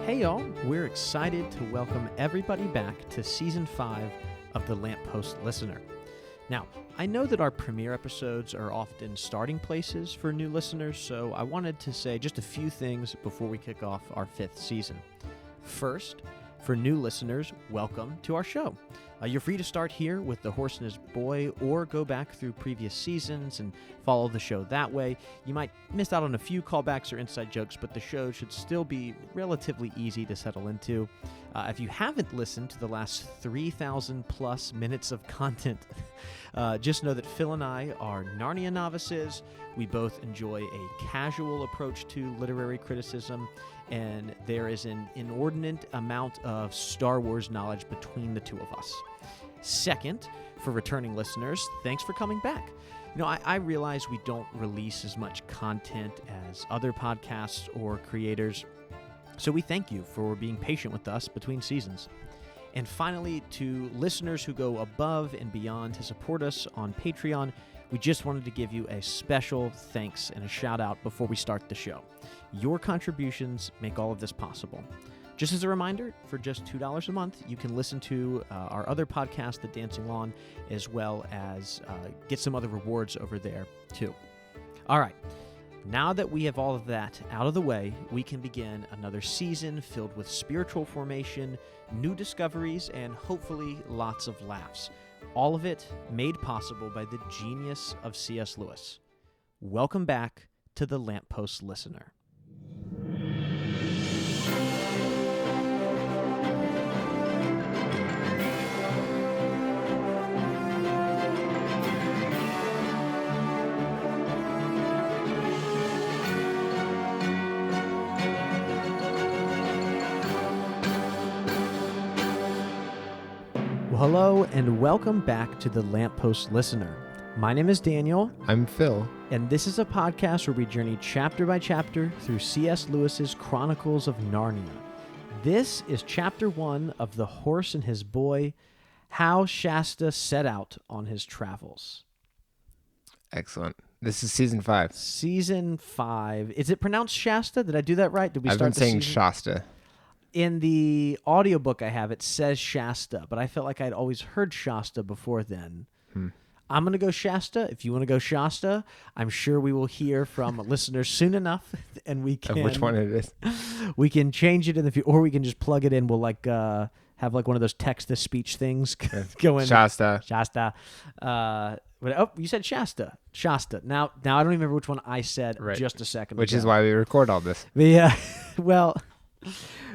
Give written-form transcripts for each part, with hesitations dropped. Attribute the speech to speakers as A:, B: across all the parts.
A: Hey y'all, we're excited to welcome everybody back to Season 5 of The Lamppost Listener. Now, I know that our premiere episodes are often starting places for new listeners, so I wanted to say just a few things before we kick off our 5th season. First, for new listeners, welcome to our show. You're free to start here with The Horse and His Boy or go back through previous seasons and follow the show that way. You might miss out on a few callbacks or inside jokes, but the show should still be relatively easy to settle into. If you haven't listened to the last 3,000 plus minutes of content, just know that Phil and I are Narnia novices. We both enjoy a casual approach to literary criticism, and there is an inordinate amount of Star Wars knowledge between the two of us. Second, for returning listeners, thanks for coming back. You know, I realize we don't release as much content as other podcasts or creators, so we thank you for being patient with us between seasons. And finally, to listeners who go above and beyond to support us on Patreon, we just wanted to give you a special thanks and a shout out before we start the show. Your contributions make all of this possible. Just as a reminder, for just $2 a month, you can listen to our other podcast, The Dancing Lawn, as well as get some other rewards over there, too. All right. Now that we have all of that out of the way, we can begin another season filled with spiritual formation, new discoveries, and hopefully lots of laughs. All of it made possible by the genius of C.S. Lewis. Welcome back to The Lamppost Listener. Hello and welcome back to The Lamppost Listener. My name is Daniel.
B: I'm Phil.
A: And this is a podcast where we journey chapter by chapter through C.S. Lewis's Chronicles of Narnia. This is chapter 1 of The Horse and His Boy, How Shasta Set Out on His Travels.
B: Excellent. This is season 5.
A: Season 5. Is it pronounced Shasta? Did I do that right? Did we
B: I've
A: start
B: been saying
A: season?
B: Shasta.
A: In the audiobook I have, it says Shasta, but I felt like I'd always heard Shasta before then. I'm going to go Shasta. If you want to go Shasta, I'm sure we will hear from listeners soon enough, and we can...
B: Of which one it is.
A: We can change it in the future, or we can just plug it in. We'll have one of those text-to-speech things go in.
B: Shasta.
A: Shasta. You said Shasta. Shasta. Now I don't even remember which one I said just a second ago.
B: Which is why we record all this.
A: Yeah. Well...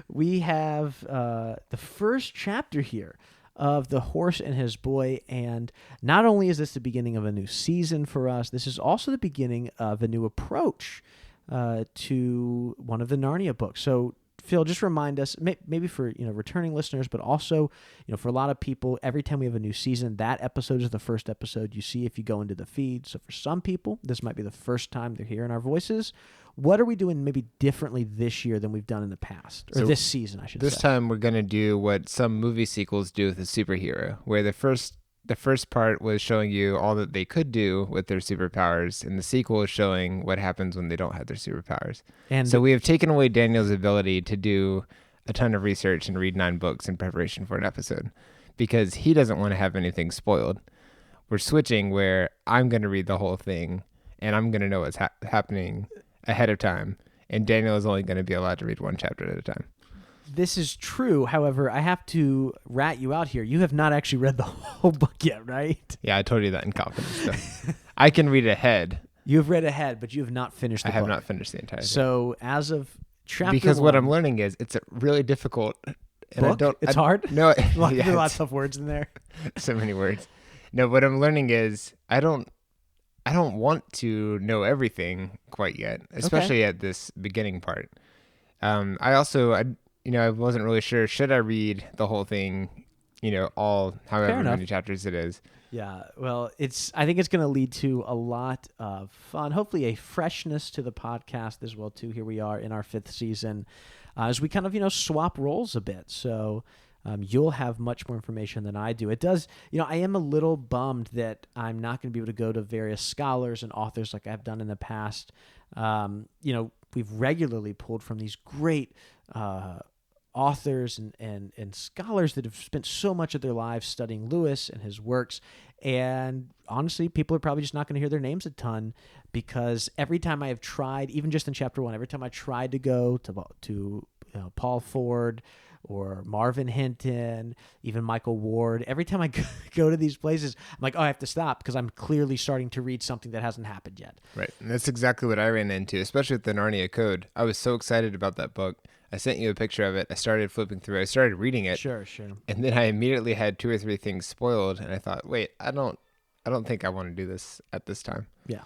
A: We have the first chapter here of The Horse and His Boy, and not only is this the beginning of a new season for us, this is also the beginning of a new approach to one of the Narnia books. So, Phil, just remind us, maybe for returning listeners, but also for a lot of people, every time we have a new season, that episode is the first episode you see if you go into the feed. So for some people, this might be the first time they're hearing our voices. What are we doing maybe differently this year than we've done in the past? Or this season, I should say.
B: This time we're going to do what some movie sequels do with a superhero, where the first part was showing you all that they could do with their superpowers, and the sequel is showing what happens when they don't have their superpowers. And so we have taken away Daniel's ability to do a ton of research and read 9 books in preparation for an episode, because he doesn't want to have anything spoiled. We're switching where I'm going to read the whole thing, and I'm going to know what's happening ahead of time, and Daniel is only going to be allowed to read 1 chapter at a time.
A: This is true. However, I have to rat you out here. You have not actually read the whole book yet, right?
B: Yeah, I told you that in confidence. I can read ahead.
A: You have read ahead, but you have not finished the book.
B: I have not finished the entire thing.
A: So as of chapter
B: because
A: 1,
B: what I'm learning is it's a really difficult
A: book? It's hard?
B: No.
A: Lots of words in there.
B: So many words. No, what I'm learning is I don't want to know everything quite yet, especially at this beginning part. I wasn't really sure. Should I read the whole thing, all however many chapters it is?
A: Yeah, well, I think it's going to lead to a lot of fun, hopefully a freshness to the podcast as well, too. Here we are in our 5th season as we kind of, swap roles a bit. So you'll have much more information than I do. It does, I am a little bummed that I'm not going to be able to go to various scholars and authors like I've done in the past. We've regularly pulled from these great authors and scholars that have spent so much of their lives studying Lewis and his works. And honestly, people are probably just not going to hear their names a ton, because every time I have tried, even just in chapter 1, every time I tried to go to Paul Ford or Marvin Hinton, even Michael Ward, every time I go to these places, I'm like, oh, I have to stop, because I'm clearly starting to read something that hasn't happened yet.
B: Right. And that's exactly what I ran into, especially with the Narnia Code. I was so excited about that book. I sent you a picture of it. I started flipping through. I started reading it.
A: Sure.
B: And then I immediately had 2 or 3 things spoiled, and I thought, wait, I don't think I want to do this at this time.
A: Yeah.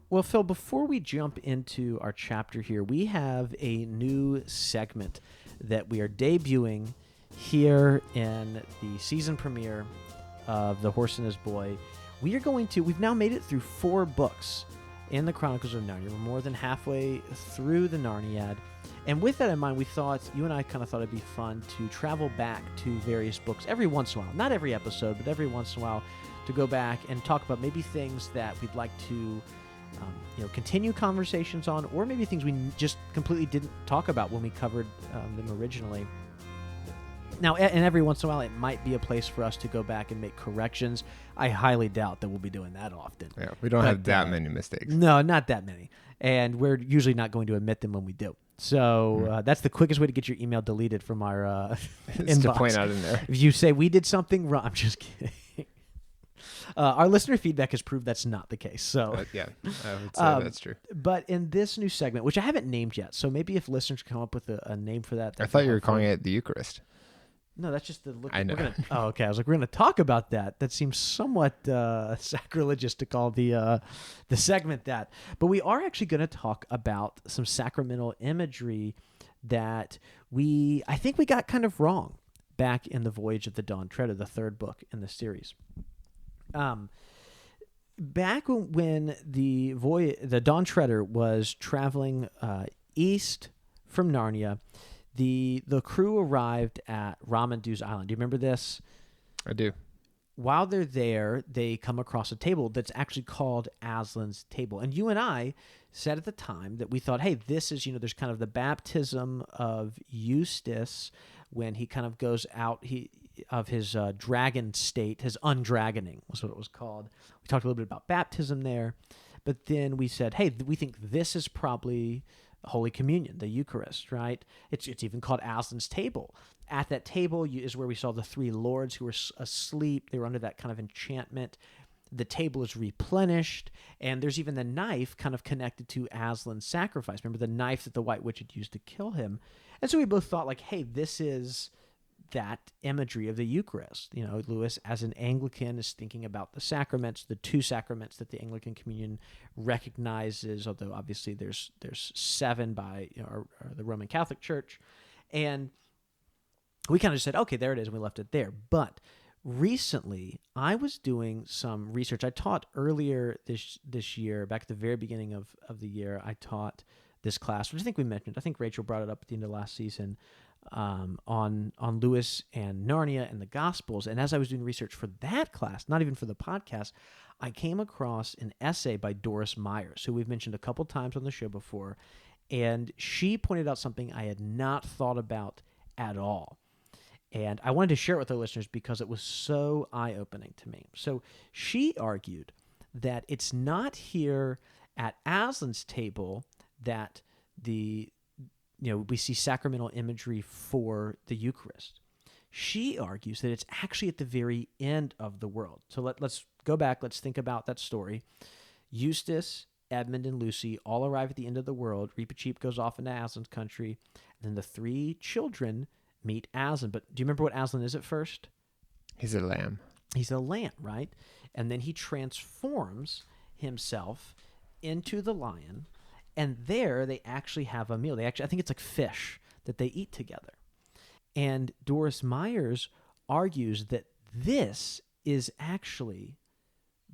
A: Well, Phil, before we jump into our chapter here, we have a new segment that we are debuting here in the season premiere of The Horse and His Boy. We've now made it through 4 books in the Chronicles of Narnia. We're more than halfway through the Narniad. And with that in mind, you and I kind of thought it'd be fun to travel back to various books every once in a while. Not every episode, but every once in a while, to go back and talk about maybe things that we'd like to continue conversations on, or maybe things we just completely didn't talk about when we covered them originally. Now, and every once in a while, it might be a place for us to go back and make corrections. I highly doubt that we'll be doing that often.
B: Yeah, we don't have that many mistakes.
A: No, not that many. And we're usually not going to admit them when we do. So that's the quickest way to get your email deleted from our inbox.
B: To point out in there.
A: If you say we did something wrong, I'm just kidding. Our listener feedback has proved that's not the case. So
B: yeah, I would say that's true.
A: But in this new segment, which I haven't named yet, so maybe if listeners come up with a name for that.
B: I thought you were calling it the Eucharist.
A: No, that's just the look.
B: I know.
A: Okay. I was like, we're going to talk about that. That seems somewhat sacrilegious to call the segment that. But we are actually going to talk about some sacramental imagery that I think we got kind of wrong back in the Voyage of the Dawn Treader, the 3rd book in the series. Back when the Dawn Treader was traveling east from Narnia, the crew arrived at Ramandu's Island. Do you remember this?
B: I do.
A: While they're there, they come across a table that's actually called Aslan's Table. And you and I said at the time that we thought, hey, this is, there's kind of the baptism of Eustace when he kind of goes out of his dragon state, his undragoning was what it was called. We talked a little bit about baptism there. But then we said, hey, we think this is probably Holy Communion, the Eucharist, right? It's even called Aslan's Table. At that table is where we saw the 3 lords who were asleep. They were under that kind of enchantment. The table is replenished, and there's even the knife kind of connected to Aslan's sacrifice. Remember the knife that the White Witch had used to kill him? And so we both thought, like, hey, this is that imagery of the Eucharist. Lewis, as an Anglican, is thinking about the sacraments, the 2 sacraments that the Anglican Communion recognizes, although obviously there's 7 by the Roman Catholic Church. And we kind of just said, okay, there it is, and we left it there. But recently, I was doing some research. I taught earlier this year, back at the very beginning of the year, I taught this class, which I think we mentioned. I think Rachel brought it up at the end of last season, on Lewis and Narnia and the Gospels. And as I was doing research for that class, not even for the podcast, I came across an essay by Doris Myers, who we've mentioned a couple times on the show before. And she pointed out something I had not thought about at all. And I wanted to share it with our listeners because it was so eye-opening to me. So she argued that it's not here at Aslan's Table that we see sacramental imagery for the Eucharist. She argues that it's actually at the very end of the world. So let's go back. Let's think about that story. Eustace, Edmund, and Lucy all arrive at the end of the world. Reepicheep goes off into Aslan's country. And then the 3 children meet Aslan. But do you remember what Aslan is at first?
B: He's a lamb.
A: He's a lamb, right? And then he transforms himself into the lion. And there they actually have a meal. I think it's like fish that they eat together. And Doris Myers argues that this is actually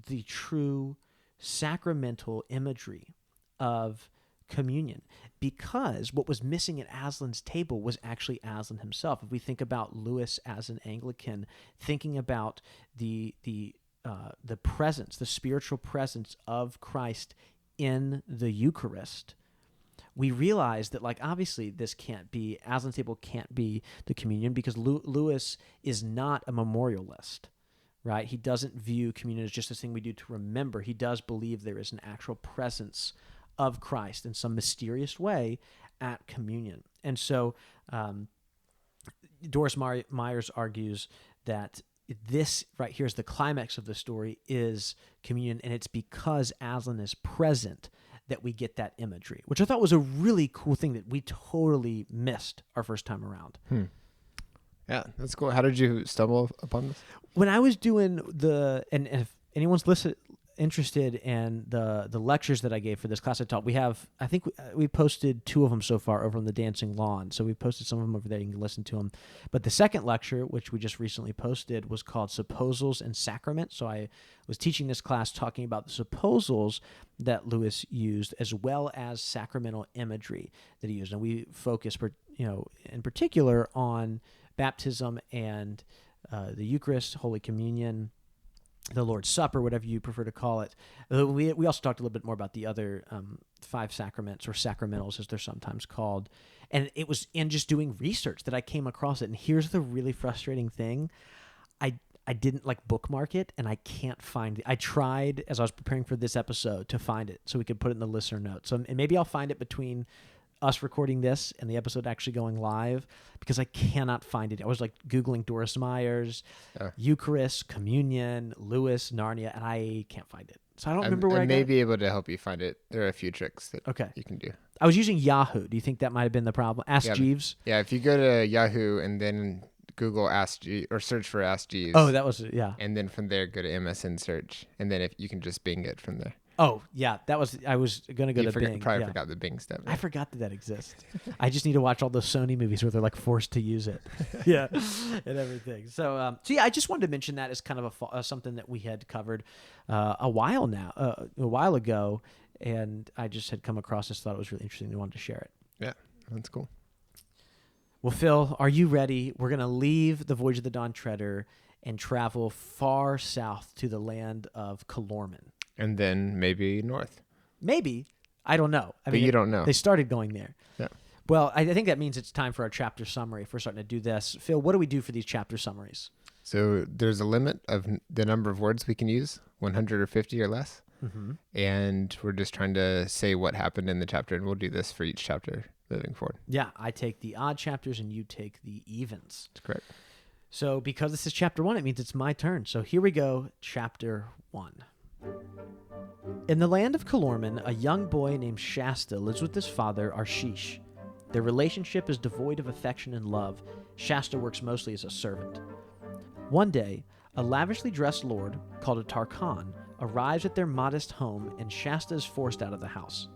A: the true sacramental imagery of communion, because what was missing at Aslan's table was actually Aslan himself. If we think about Lewis as an Anglican, thinking about the presence, the spiritual presence of Christ in the Eucharist, we realized that, like, obviously this can't be, Aslan's table can't be the communion because Lewis is not a memorialist, right? He doesn't view communion as just this thing we do to remember. He does believe there is an actual presence of Christ in some mysterious way at communion. And so Doris Myers argues that this right here is the climax of the story is communion, and it's because Aslan is present that we get that imagery, which I thought was a really cool thing that we totally missed our first time around.
B: Yeah, that's cool. How did you stumble upon this?
A: When I was doing and if anyone's interested in the lectures that I gave for this class I taught, I think we posted 2 of them so far over on the Dancing Lawn. So we posted some of them over there. You can listen to them. But the second lecture, which we just recently posted, was called Supposals and Sacraments. So I was teaching this class talking about the supposals that Lewis used as well as sacramental imagery that he used. And we focused, in particular on baptism and the Eucharist, Holy Communion, the Lord's Supper, whatever you prefer to call it. We also talked a little bit more about the other 5 sacraments, or sacramentals as they're sometimes called. And it was in just doing research that I came across it. And here's the really frustrating thing. I didn't bookmark it, and I can't find it. I tried as I was preparing for this episode to find it so we could put it in the listener notes. And maybe I'll find it between us recording this and the episode actually going live, because I cannot find it. I was Googling Doris Myers, Eucharist, Communion, Lewis, Narnia, and I can't find it. So I don't remember where I
B: may
A: got
B: be able to help you find it. There are a few tricks that you can do.
A: I was using Yahoo. Do you think that might have been the problem? Ask Jeeves?
B: Yeah, if you go to Yahoo and then Google Ask Jeeves, or search for Ask Jeeves.
A: Oh, that was, yeah.
B: And then from there, go to MSN search. And then if you can just Bing it from there.
A: Oh, yeah, I was going to go to Bing.
B: Probably forgot the Bing stuff.
A: Right? I forgot that exists. I just need to watch all those Sony movies where they're forced to use it. Yeah, and everything. So yeah, I just wanted to mention that as kind of something that we had covered a while ago, and I just had come across this, thought it was really interesting, and wanted to share it.
B: Yeah, that's cool.
A: Well, Phil, are you ready? We're going to leave the Voyage of the Dawn Treader and travel far south to the land of Calormen.
B: And then maybe north.
A: Maybe. I don't know.
B: But you don't know.
A: They started going there.
B: Yeah.
A: Well, I think that means it's time for our chapter summary if we're starting to do this. Phil, what do we do for these chapter summaries?
B: So there's a limit of the number of words we can use, 100 or 50 or less.
A: Mm-hmm.
B: And we're just trying to say what happened in the chapter, and we'll do this for each chapter moving forward.
A: Yeah, I take the odd chapters and you take the evens.
B: That's correct.
A: So because this is chapter 1, it means it's my turn. So here we go, chapter 1. In the land of Calormen, a young boy named Shasta lives with his father, Arshish. Their relationship is devoid of affection and love. Shasta works mostly as a servant. One day, a lavishly dressed lord, called a Tarkhan, arrives at their modest home, and Shasta is forced out of the house.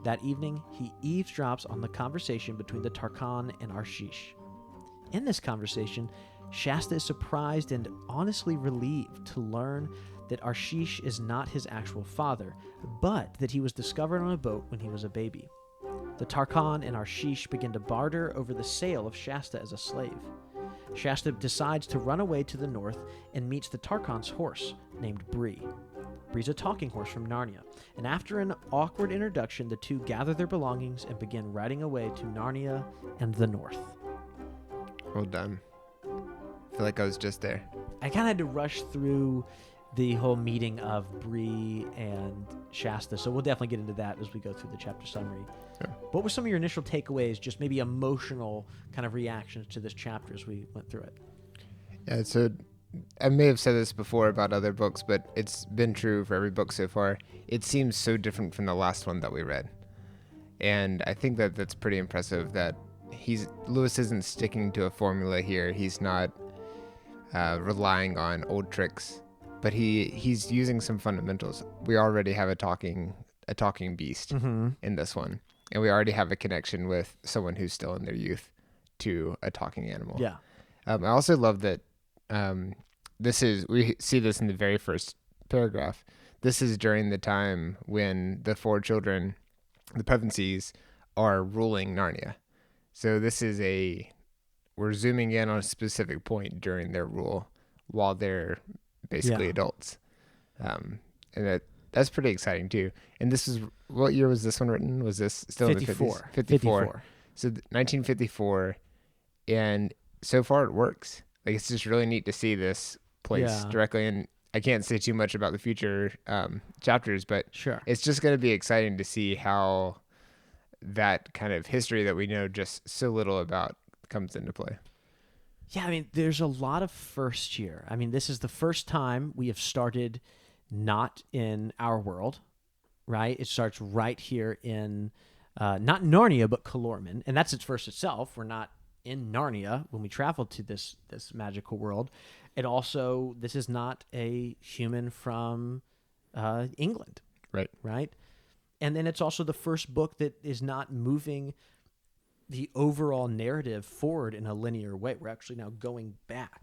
A: That evening, he eavesdrops on the conversation between the Tarkhan and Arshish. In this conversation, Shasta is surprised and honestly relieved to learn that Arshish is not his actual father, but that he was discovered on a boat when he was a baby. The Tarkhan and Arshish begin to barter over the sale of Shasta as a slave. Shasta decides to run away to the north and meets the Tarkhan's horse, named Bree. Bree's a talking horse from Narnia, and after an awkward introduction, the two gather their belongings and begin riding away to Narnia and the north.
B: Well done. I feel like I was just there.
A: I kind of had to rush through the whole meeting of Bree and Shasta, so we'll definitely get into that as we go through the chapter summary.
B: Yeah.
A: What were some of your initial takeaways, just maybe emotional kind of reactions to this chapter as we went through it?
B: Yeah, so I may have said this before about other books, but it's been true for every book so far. It seems so different from the last one that we read. And I think that that's pretty impressive that Lewis isn't sticking to a formula here. He's not relying on old tricks, but he's using some fundamentals. We already have a talking beast in this one, and we already have a connection with someone who's still in their youth to a talking animal.
A: Yeah.
B: I also love that we see this in the very first paragraph. This is during the time when the 4 children, the Pevensies, are ruling Narnia. So this is we're zooming in on a specific point during their rule while they're basically adults. And That's pretty exciting too. And this is, what year was this one written? Was this still in the 50s?
A: 54.
B: So 1954, and so far it works. Like, it's just really neat to see this place directly. And I can't say too much about the future chapters, but
A: Sure.
B: it's just going to be exciting to see how that kind of history that we know just so little about comes into play.
A: Yeah, I mean, there's a lot of first year. I mean, this is the first time we have started not in our world, right? It starts right here in, not Narnia, but Calormen, and that's its first itself. We're not in Narnia when we travel to this magical world. It also, this is not a human from England, right? And then it's also the first book that is not moving the overall narrative forward in a linear way. We're actually now going back.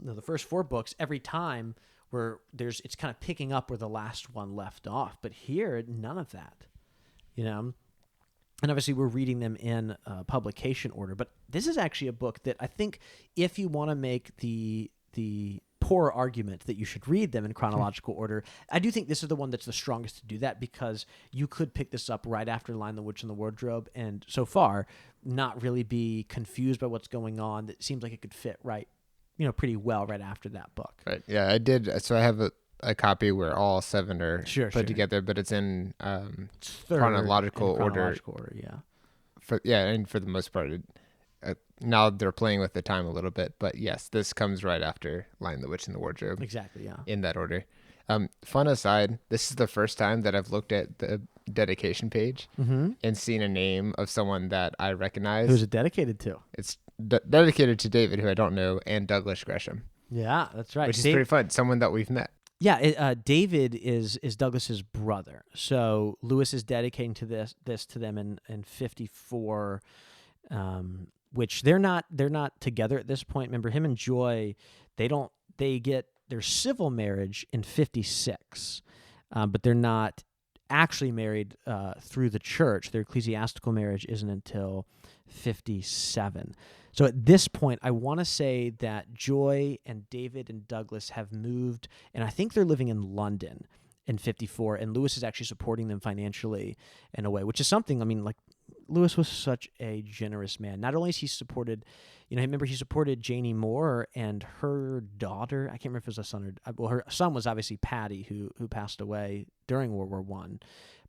A: The first 4 books, every time it's kind of picking up where the last one left off. But here, none of that, And obviously we're reading them in publication order. But this is actually a book that I think, if you want to make the poor argument that you should read them in chronological order, I do think this is the one that's the strongest to do that, because you could pick this up right after Lion, the Witch, and the Wardrobe, and so far not really be confused by what's going on. That seems like it could fit right, pretty well right after that book.
B: Right. Yeah, I did. So I have a copy where all 7 are put together, but it's in chronological order. Yeah. And for the most part, now they're playing with the time a little bit, but yes, this comes right after Lion, the Witch, and the Wardrobe.
A: Exactly, yeah.
B: In that order. Fun aside, this is the first time that I've looked at the dedication page and seen a name of someone that I recognize.
A: Who's it dedicated to?
B: It's dedicated to David, who I don't know, and Douglas Gresham.
A: Yeah, that's right.
B: Which is pretty fun. Someone that we've met.
A: Yeah, David is Douglas's brother. So Lewis is dedicating to this to them in 54. Which they're not together at this point. Remember, him and Joy, they get their civil marriage in 56, but they're not actually married through the church. Their ecclesiastical marriage isn't until 57. So at this point, I want to say that Joy and David and Douglas have moved, and I think they're living in London in 54, and Lewis is actually supporting them financially in a way, which is something, I mean, like, Lewis was such a generous man. Not only has he supported, remember he supported Janie Moore and her daughter. I can't remember if it was a son or, her son was obviously Patty, who passed away during World War I.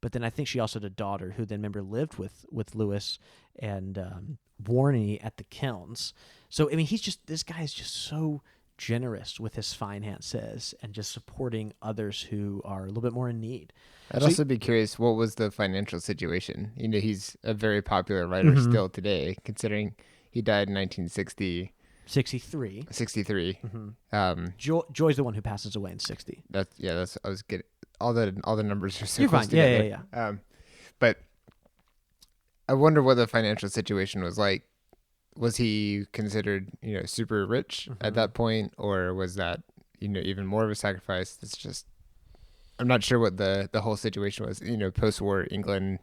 A: But then I think she also had a daughter who then, remember, lived with Lewis and Warney at the Kilns. So, I mean, this guy is just so generous with his finances and just supporting others who are a little bit more in need.
B: I'd also be curious, what was the financial situation? He's a very popular writer still today, considering he died in 1960.
A: 63.
B: 63.
A: Joy's the one who passes away in 60.
B: That's I was getting all the numbers are so
A: You're
B: close
A: fine.
B: together.
A: Yeah.
B: But I wonder what the financial situation was like. Was he considered, super rich at that point, or was that, even more of a sacrifice? It's just, I'm not sure what the whole situation was, post-war England,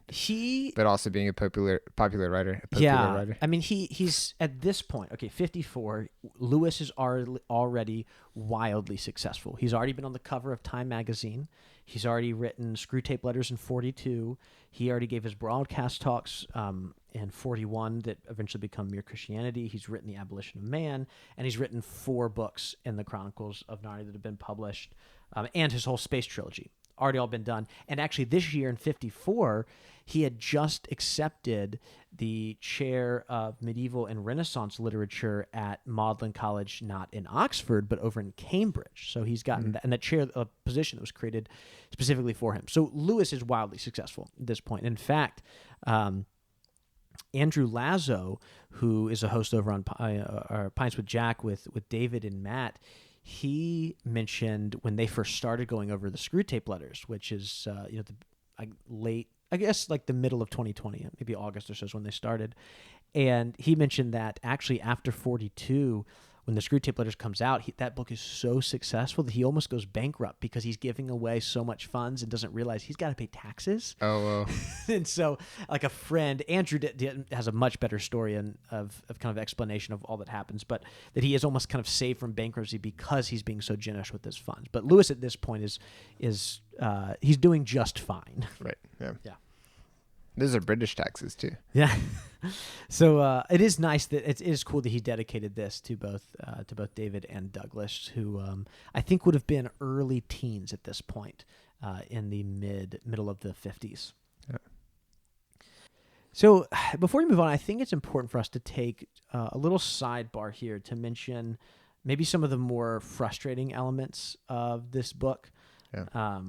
B: but also being a popular writer. Writer.
A: I mean, he's at this point, 54, Lewis is already wildly successful. He's already been on the cover of Time magazine. He's already written Screw Tape Letters in 42. He already gave his broadcast talks in 41 that eventually become Mere Christianity. He's written The Abolition of Man, and he's written 4 books in the Chronicles of Narnia that have been published, and his whole space trilogy, already all been done. And actually this year in 54, he had just accepted the chair of medieval and Renaissance literature at Magdalen College, not in Oxford, but over in Cambridge. So he's gotten that, and that chair, a position that was created specifically for him. So Lewis is wildly successful at this point. In fact, Andrew Lazo, who is a host over on Pints with Jack with David and Matt, he mentioned when they first started going over the Screw Tape Letters, which is like the middle of 2020, maybe August or so is when they started. And he mentioned that actually after 42, when the Screwtape Letters comes out, that book is so successful that he almost goes bankrupt because he's giving away so much funds and doesn't realize he's got to pay taxes.
B: Oh, well.
A: And so, like a friend, Andrew has a much better story of kind of explanation of all that happens, but that he is almost kind of saved from bankruptcy because he's being so generous with his funds. But Lewis at this point is he's doing just fine.
B: Right. Yeah.
A: Yeah.
B: Those are British taxes too.
A: Yeah. So it is nice that it is cool that he dedicated this to both David and Douglas, who I think would have been early teens at this point, in the middle of the 50s.
B: Yeah.
A: So before we move on, I think it's important for us to take a little sidebar here to mention maybe some of the more frustrating elements of this book.
B: Yeah.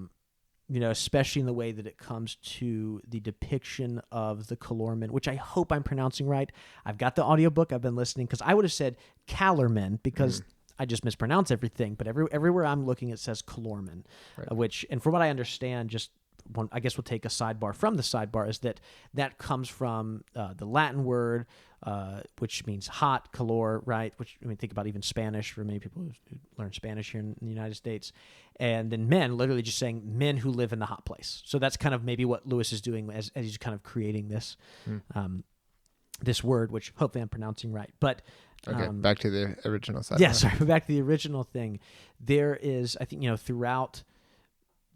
A: Especially in the way that it comes to the depiction of the Calormen, which I hope I'm pronouncing right. I've got the audiobook. I've been listening because I would have said Calormen because I just mispronounce everything. But everywhere I'm looking, it says Calormen,
B: Right.
A: And from what I understand, I guess we'll take a sidebar from the sidebar, is that comes from the Latin word, which means hot, calor, right? Which, I mean, think about even Spanish for many people who learn Spanish here in the United States. And then men, literally just saying men who live in the hot place. So that's kind of maybe what Lewis is doing as he's kind of creating this word, which hopefully I'm pronouncing right. But
B: Okay, back to the original side.
A: yeah, sorry, back to the original thing. There is, I think, throughout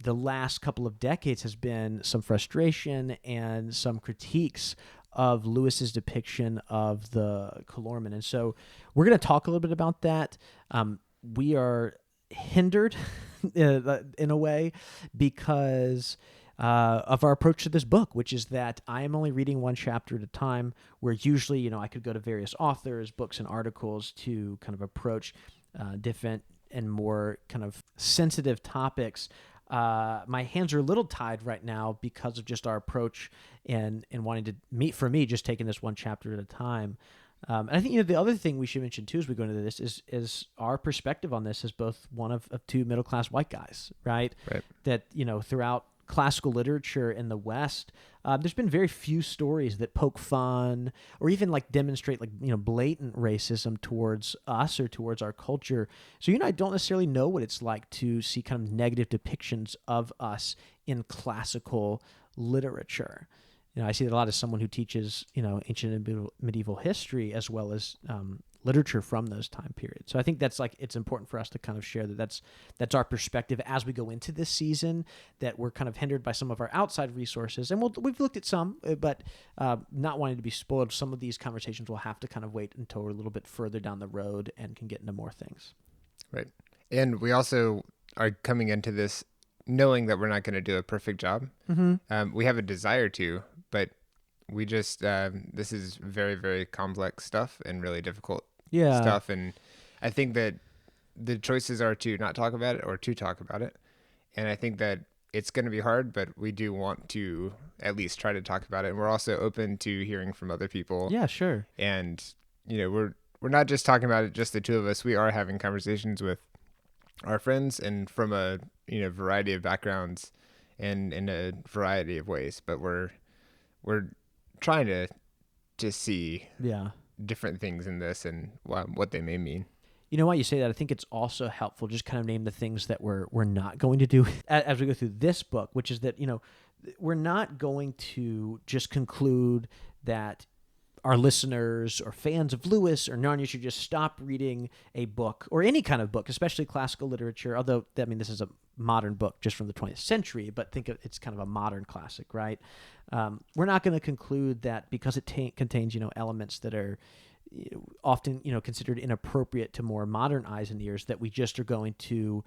A: the last couple of decades has been some frustration and some critiques of Lewis's depiction of the Calormen. And so we're going to talk a little bit about that. We are hindered in a way because of our approach to this book, which is that I am only reading one chapter at a time, where usually, I could go to various authors, books, and articles to kind of approach different and more kind of sensitive topics. My hands are a little tied right now because of just our approach and wanting to meet, for me, just taking this one chapter at a time. And I think, the other thing we should mention too as we go into this is our perspective on this as both one of two middle-class white guys, right?
B: Right.
A: That, throughout classical literature in the West, there's been very few stories that poke fun or even like demonstrate blatant racism towards us or towards our culture. So I don't necessarily know what it's like to see kind of negative depictions of us in classical literature. I see that a lot as someone who teaches ancient and medieval history as well as literature from those time periods. So I think that's it's important for us to kind of share that's our perspective as we go into this season, that we're kind of hindered by some of our outside resources. And we've looked at some, but not wanting to be spoiled. Some of these conversations will have to kind of wait until we're a little bit further down the road and can get into more things.
B: Right. And we also are coming into this knowing that we're not going to do a perfect job.
A: Mm-hmm.
B: We have a desire to, but we just, this is very, very complex stuff and really difficult stuff. And I think that the choices are to not talk about it or to talk about it. And I think that it's going to be hard, but we do want to at least try to talk about it. And we're also open to hearing from other people.
A: Yeah, sure.
B: And, we're not just talking about it, just the two of us. We are having conversations with our friends and from a, variety of backgrounds and in a variety of ways, but we're trying to see different things in this and what they may mean.
A: Why you say that, I think it's also helpful just kind of name the things that we're not going to do as we go through this book, which is that, we're not going to just conclude that our listeners or fans of Lewis or Narnia should just stop reading a book or any kind of book, especially classical literature, although, this is a modern book just from the 20th century, but think of it's kind of a modern classic, right? We're not going to conclude that because it contains, elements that are often, considered inappropriate to more modern eyes and ears, that we just are going to,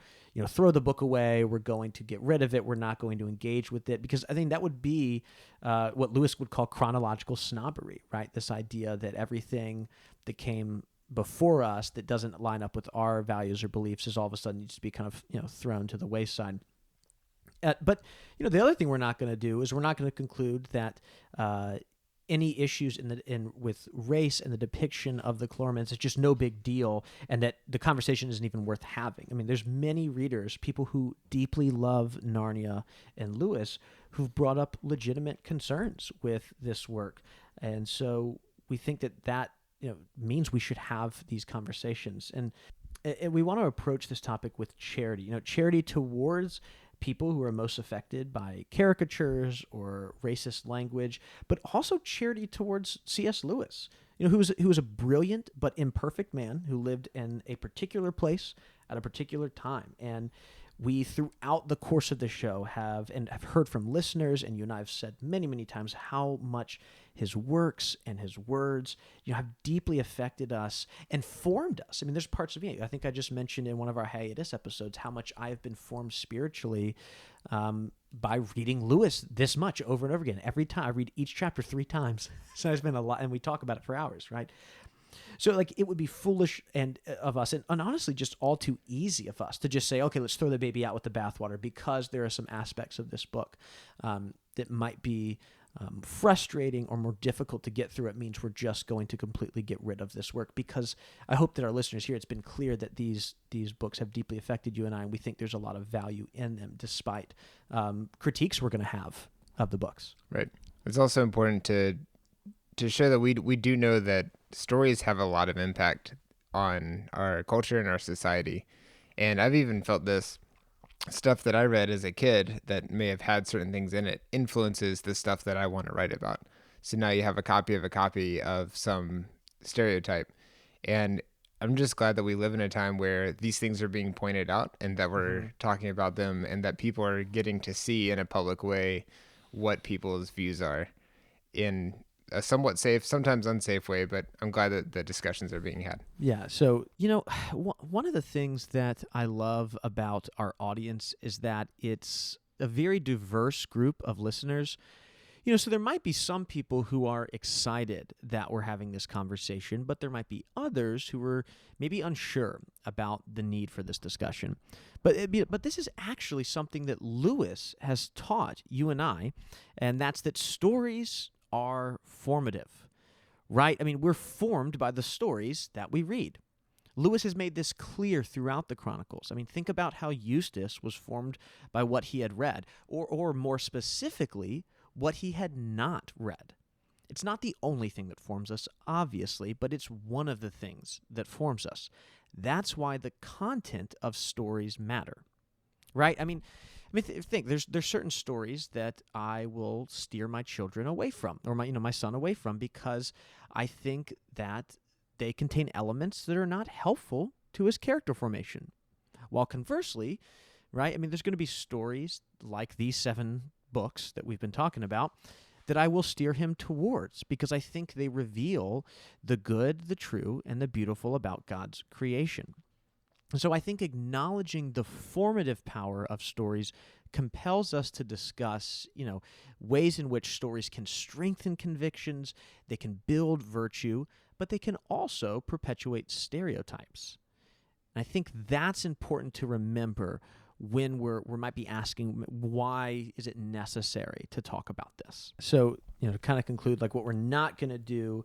A: throw the book away. We're going to get rid of it. We're not going to engage with it, because I think that would be what Lewis would call chronological snobbery, right? This idea that everything that came before us that doesn't line up with our values or beliefs is all of a sudden needs to be kind of, thrown to the wayside. But, the other thing we're not going to do is we're not going to conclude that any issues with race and the depiction of the Calormens is just no big deal, and that the conversation isn't even worth having. I mean, there's many readers, people who deeply love Narnia and Lewis, who've brought up legitimate concerns with this work. And so we think that means we should have these conversations. And we want to approach this topic with charity, charity towards people who are most affected by caricatures or racist language, but also charity towards C.S. Lewis, who was a brilliant but imperfect man who lived in a particular place at a particular time. And we, throughout the course of the show, have heard from listeners, and you and I have said many, many times how much his works and his words, have deeply affected us and formed us. I mean, there's parts of me. I think I just mentioned in one of our hiatus episodes how much I have been formed spiritually by reading Lewis this much over and over again. Every time I read each chapter 3 times, so it's been a lot, and we talk about it for hours, right? So it would be foolish of us, and honestly just all too easy of us to just say, okay, let's throw the baby out with the bathwater, because there are some aspects of this book that might be frustrating or more difficult to get through. It means we're just going to completely get rid of this work, because I hope that our listeners here, it's been clear that these books have deeply affected you and I, and we think there's a lot of value in them despite critiques we're going to have of the books.
B: Right. It's also important to show that we do know that stories have a lot of impact on our culture and our society. And I've even felt this stuff that I read as a kid that may have had certain things in it influences the stuff that I want to write about. So now you have a copy of some stereotype. And I'm just glad that we live in a time where these things are being pointed out and that we're talking about them, and that people are getting to see in a public way what people's views are in a somewhat safe, sometimes unsafe way, but I'm glad that the discussions are being had.
A: Yeah. So, one of the things that I love about our audience is that it's a very diverse group of listeners. So there might be some people who are excited that we're having this conversation, but there might be others who are maybe unsure about the need for this discussion. But this is actually something that Lewis has taught you and I, and that's that stories are formative, right? I mean, we're formed by the stories that we read. Lewis has made this clear throughout the Chronicles. I mean, think about how Eustace was formed by what he had read, or more specifically, what he had not read. It's not the only thing that forms us, obviously, but it's one of the things that forms us. That's why the content of stories matter, right? I mean, think there's certain stories that I will steer my children away from, or my son away from, because I think that they contain elements that are not helpful to his character formation. While conversely, right? I mean, there's going to be stories like these 7 books that we've been talking about that I will steer him towards, because I think they reveal the good, the true, and the beautiful about God's creation. So I think acknowledging the formative power of stories compels us to discuss, ways in which stories can strengthen convictions, they can build virtue, but they can also perpetuate stereotypes. And I think that's important to remember when we might be asking, why is it necessary to talk about this? So, to kind of conclude, what we're not going to do,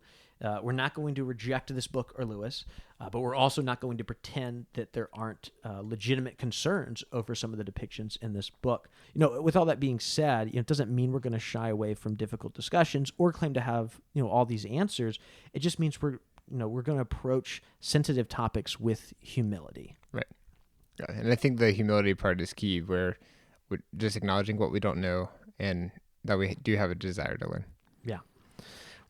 A: we're not going to reject this book or Lewis, but we're also not going to pretend that there aren't legitimate concerns over some of the depictions in this book. With all that being said, it doesn't mean we're going to shy away from difficult discussions or claim to have, all these answers. It just means we're going to approach sensitive topics with humility.
B: Right. Yeah, and I think the humility part is key, where we're just acknowledging what we don't know and that we do have a desire to learn.
A: Yeah.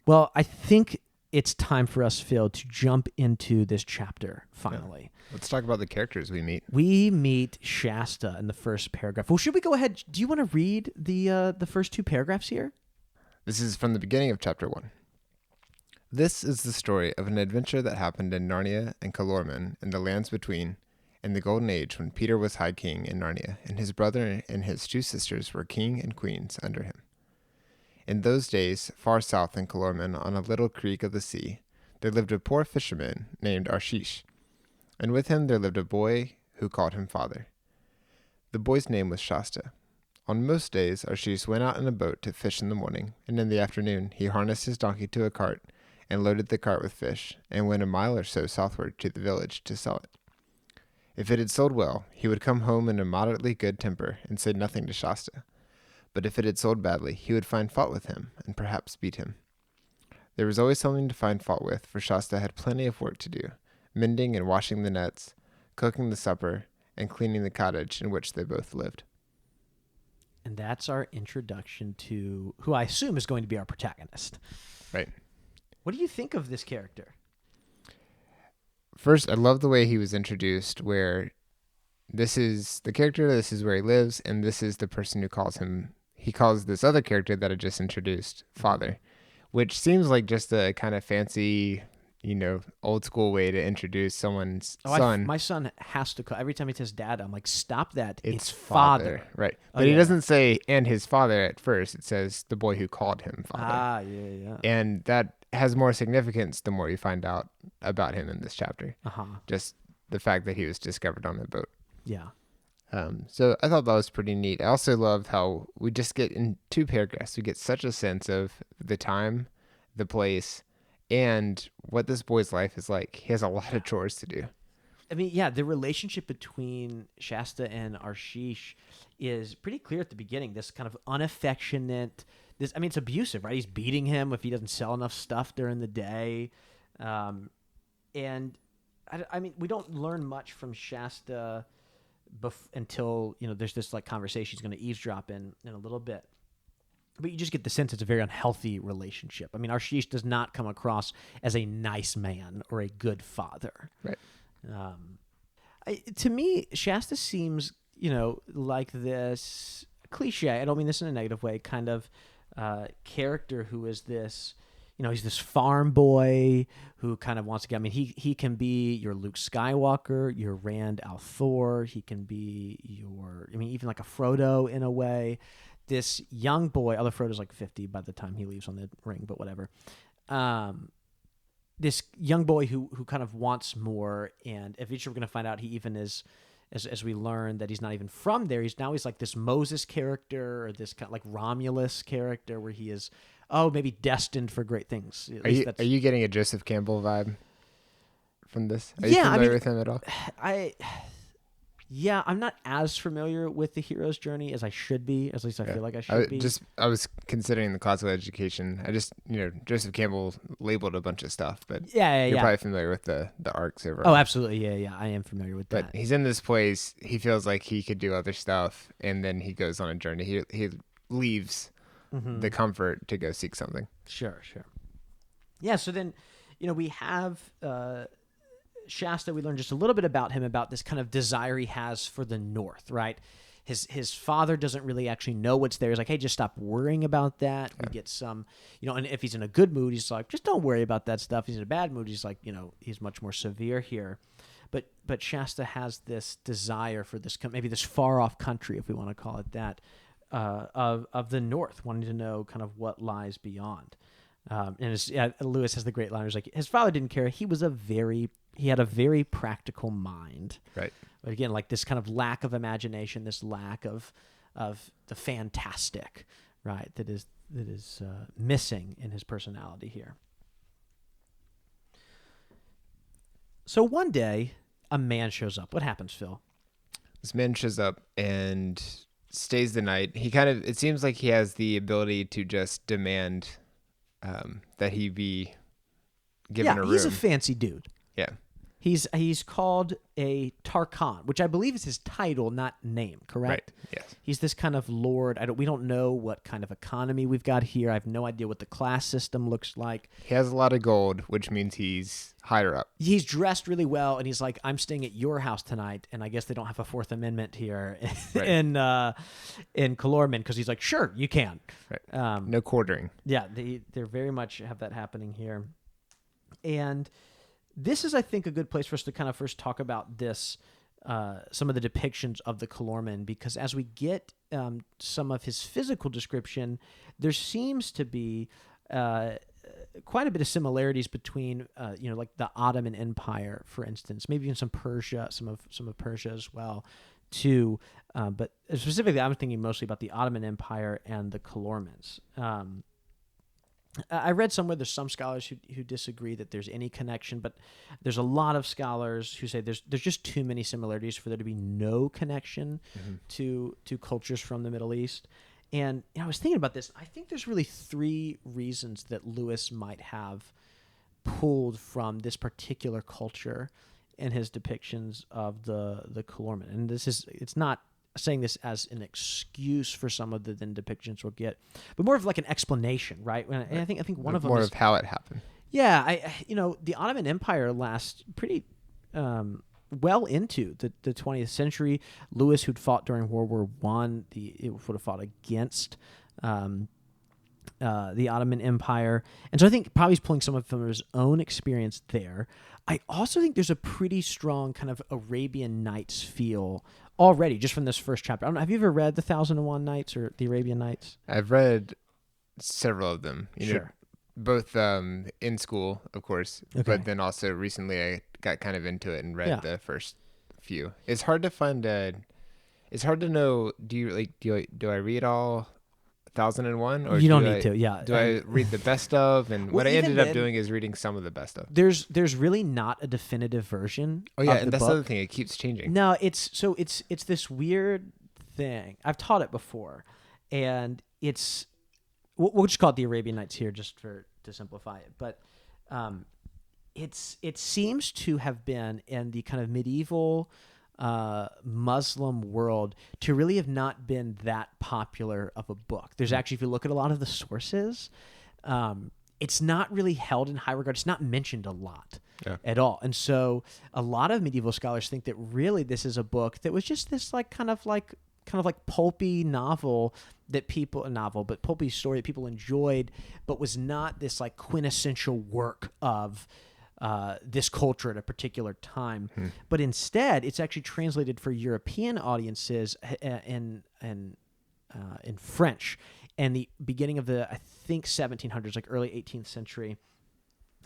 A: Well, I think it's time for us, Phil, to jump into this chapter finally.
B: Yeah. Let's talk about the characters we meet.
A: We meet Shasta in the first paragraph. Well, should we go ahead? Do you want to read the first 2 paragraphs here?
B: This is from the beginning of chapter 1. This is the story of an adventure that happened in Narnia and Calormen and the lands between, in the Golden Age, when Peter was High King in Narnia, and his brother and his 2 sisters were king and queens under him. In those days, far south in Calormen, on a little creek of the sea, there lived a poor fisherman named Arshish, and with him there lived a boy who called him father. The boy's name was Shasta. On most days, Arshish went out in a boat to fish in the morning, and in the afternoon he harnessed his donkey to a cart and loaded the cart with fish, and went a mile or so southward to the village to sell it. If it had sold well, he would come home in a moderately good temper and say nothing to Shasta. But if it had sold badly, he would find fault with him and perhaps beat him. There was always something to find fault with, for Shasta had plenty of work to do, mending and washing the nets, cooking the supper, and cleaning the cottage in which they both lived.
A: And that's our introduction to who I assume is going to be our protagonist.
B: Right.
A: What do you think of this character?
B: First, I love the way he was introduced, where this is the character, this is where he lives, and this is the person who calls him, he calls this other character that I just introduced, father, which seems like just a kind of fancy, old school way to introduce someone's son.
A: My son has to call, every time he says dad, I'm like, stop that. It's
B: father. Right. But he doesn't say, and his father at first. It says the boy who called him father.
A: Ah, yeah.
B: And that has more significance the more you find out about him in this chapter. Just the fact that he was discovered on a boat.
A: Yeah.
B: So I thought that was pretty neat. I also loved how we just get in 2 paragraphs, we get such a sense of the time, the place, and what this boy's life is like. He has a lot of chores to do.
A: I mean, yeah, the relationship between Shasta and Arshish is pretty clear at the beginning. This kind of unaffectionate, it's abusive, right? He's beating him if he doesn't sell enough stuff during the day. And we don't learn much from Shasta until, there's this like conversation he's going to eavesdrop in a little bit. But you just get the sense it's a very unhealthy relationship. I mean, Arshish does not come across as a nice man or a good father.
B: Right.
A: To me, Shasta seems, like this cliche, I don't mean this in a negative way, kind of character who is this, he's this farm boy who kind of wants to get, he can be your Luke Skywalker, your Rand al'Thor, he can be even like a Frodo in a way. This young boy, although Frodo's like 50 by the time he leaves on the ring, but whatever. This young boy who kind of wants more, and eventually we're going to find out he even is, as we learn, that he's not even from there. He's like this Moses character, or this kind of like Romulus character, where he is, maybe destined for great things.
B: Are you getting a Joseph Campbell vibe from this? Are you familiar with him at all?
A: I'm not as familiar with the hero's journey as I should be. At least I feel like I should be.
B: I was considering the classical education. I just, Joseph Campbell labeled a bunch of stuff, but you're probably familiar with the arcs overall.
A: Oh, absolutely. Yeah. I am familiar with that.
B: But he's in this place. He feels like he could do other stuff, and then he goes on a journey. He leaves the comfort to go seek something.
A: Sure. Yeah. So then, we have Shasta. We learn just a little bit about him, about this kind of desire he has for the North, right? His father doesn't really actually know what's there. He's like, hey, just stop worrying about that. We get some, and if he's in a good mood, he's like, just don't worry about that stuff. He's in a bad mood, he's like, he's much more severe here. But Shasta has this desire for this, maybe this far off country, if we want to call it that, of the North, wanting to know kind of what lies beyond. And Lewis has the great line. He's like, his father didn't care. He had a very practical mind.
B: Right.
A: But again, like this kind of lack of imagination, this lack of the fantastic, right? That is missing in his personality here. So one day, a man shows up. What happens, Phil?
B: This man shows up and stays the night. It seems like he has the ability to just demand that he be given a room. Yeah,
A: he's a fancy dude.
B: Yeah.
A: He's called a Tarkan, which I believe is his title, not name, correct?
B: Right, yes.
A: He's this kind of lord. We don't know what kind of economy we've got here. I have no idea what the class system looks like. He
B: has a lot of gold, which means he's higher up.
A: He's dressed really well, and he's like, I'm staying at your house tonight, and I guess they don't have a Fourth Amendment here in Calormen, because he's like, sure, you can.
B: Right. No quartering.
A: Yeah, they very much have that happening here. And this is, I think, a good place for us to kind of first talk about this, some of the depictions of the Calormen, because as we get some of his physical description, there seems to be quite a bit of similarities between, like the Ottoman Empire, for instance, maybe even some Persia, some of Persia as well, too. But specifically, I'm thinking mostly about the Ottoman Empire and the Calormens. I read somewhere there's some scholars who disagree that there's any connection, but there's a lot of scholars who say there's just too many similarities for there to be no connection to cultures from the Middle East. And I was thinking about this. I think there's really three reasons that Lewis might have pulled from this particular culture in his depictions of the Calormen. And it's not saying this as an excuse for some of the then depictions we'll get, but more of like an explanation, right? And I think one of them
B: more
A: is
B: of how it happened.
A: Yeah, the Ottoman Empire lasts pretty well into the 20th century. Lewis, who'd fought during World War I, it would have fought against the Ottoman Empire. And so I think probably he's pulling some of from his own experience there. I also think there's a pretty strong kind of Arabian Nights feel already just from this first chapter. I don't know, have you ever read The 1001 Nights or The Arabian Nights?
B: I've read several of them.
A: Sure.
B: Both in school, of course,
A: Okay.
B: but then also recently I got kind of into it and read the first few. It's hard to find it's hard to know, do I read all 1001 or
A: you don't need to, yeah.
B: Do I read the best of? And what I ended up doing is reading some of the best of.
A: There's really not a definitive version.
B: Oh yeah,
A: of
B: and
A: the
B: that's
A: book.
B: the other thing, it keeps changing.
A: No, it's this weird thing. I've taught it before, and we'll just call it the Arabian Nights here, just to simplify it. But it seems to have been in the kind of medieval Muslim world to really have not been that popular of a book. There's actually, if you look at a lot of the sources, it's not really held in high regard. It's not mentioned a lot at all. And so a lot of medieval scholars think that really this is a book that was just this kind of like pulpy but pulpy story that people enjoyed, but was not this like quintessential work of this culture at a particular time. But instead, it's actually translated for European audiences in French and the beginning of the, I think, 1700s, like early 18th century.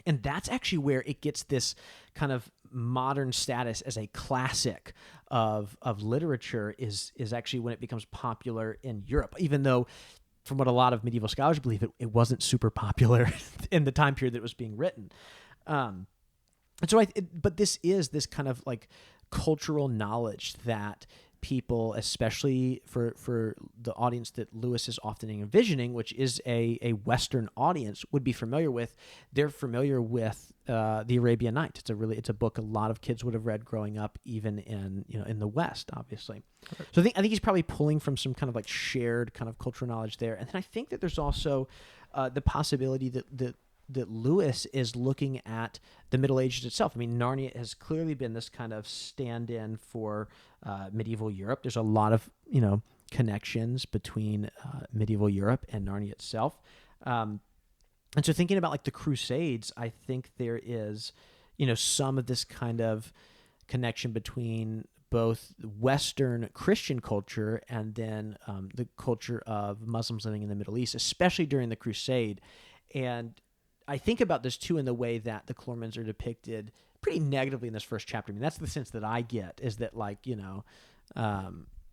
A: And that's actually where it gets this kind of modern status as a classic of literature is actually when it becomes popular in Europe, even though from what a lot of medieval scholars believe, it wasn't super popular in the time period that it was being written. And so but this is this kind of like cultural knowledge that people, especially for the audience that Lewis is often envisioning, which is a Western audience, would be familiar with. They're familiar with the Arabian Nights. It's a book a lot of kids would have read growing up, even in the West, obviously. So I think he's probably pulling from some kind of like shared kind of cultural knowledge there. And then I think that there's also the possibility that Lewis is looking at the Middle Ages itself. I mean, Narnia has clearly been this kind of stand-in for medieval Europe. There's a lot of, connections between medieval Europe and Narnia itself. And so thinking about like the Crusades, I think there is, some of this kind of connection between both Western Christian culture and then the culture of Muslims living in the Middle East, especially during the Crusade. And I think about this too in the way that the Calormens are depicted pretty negatively in this first chapter. I mean, that's the sense that I get, is that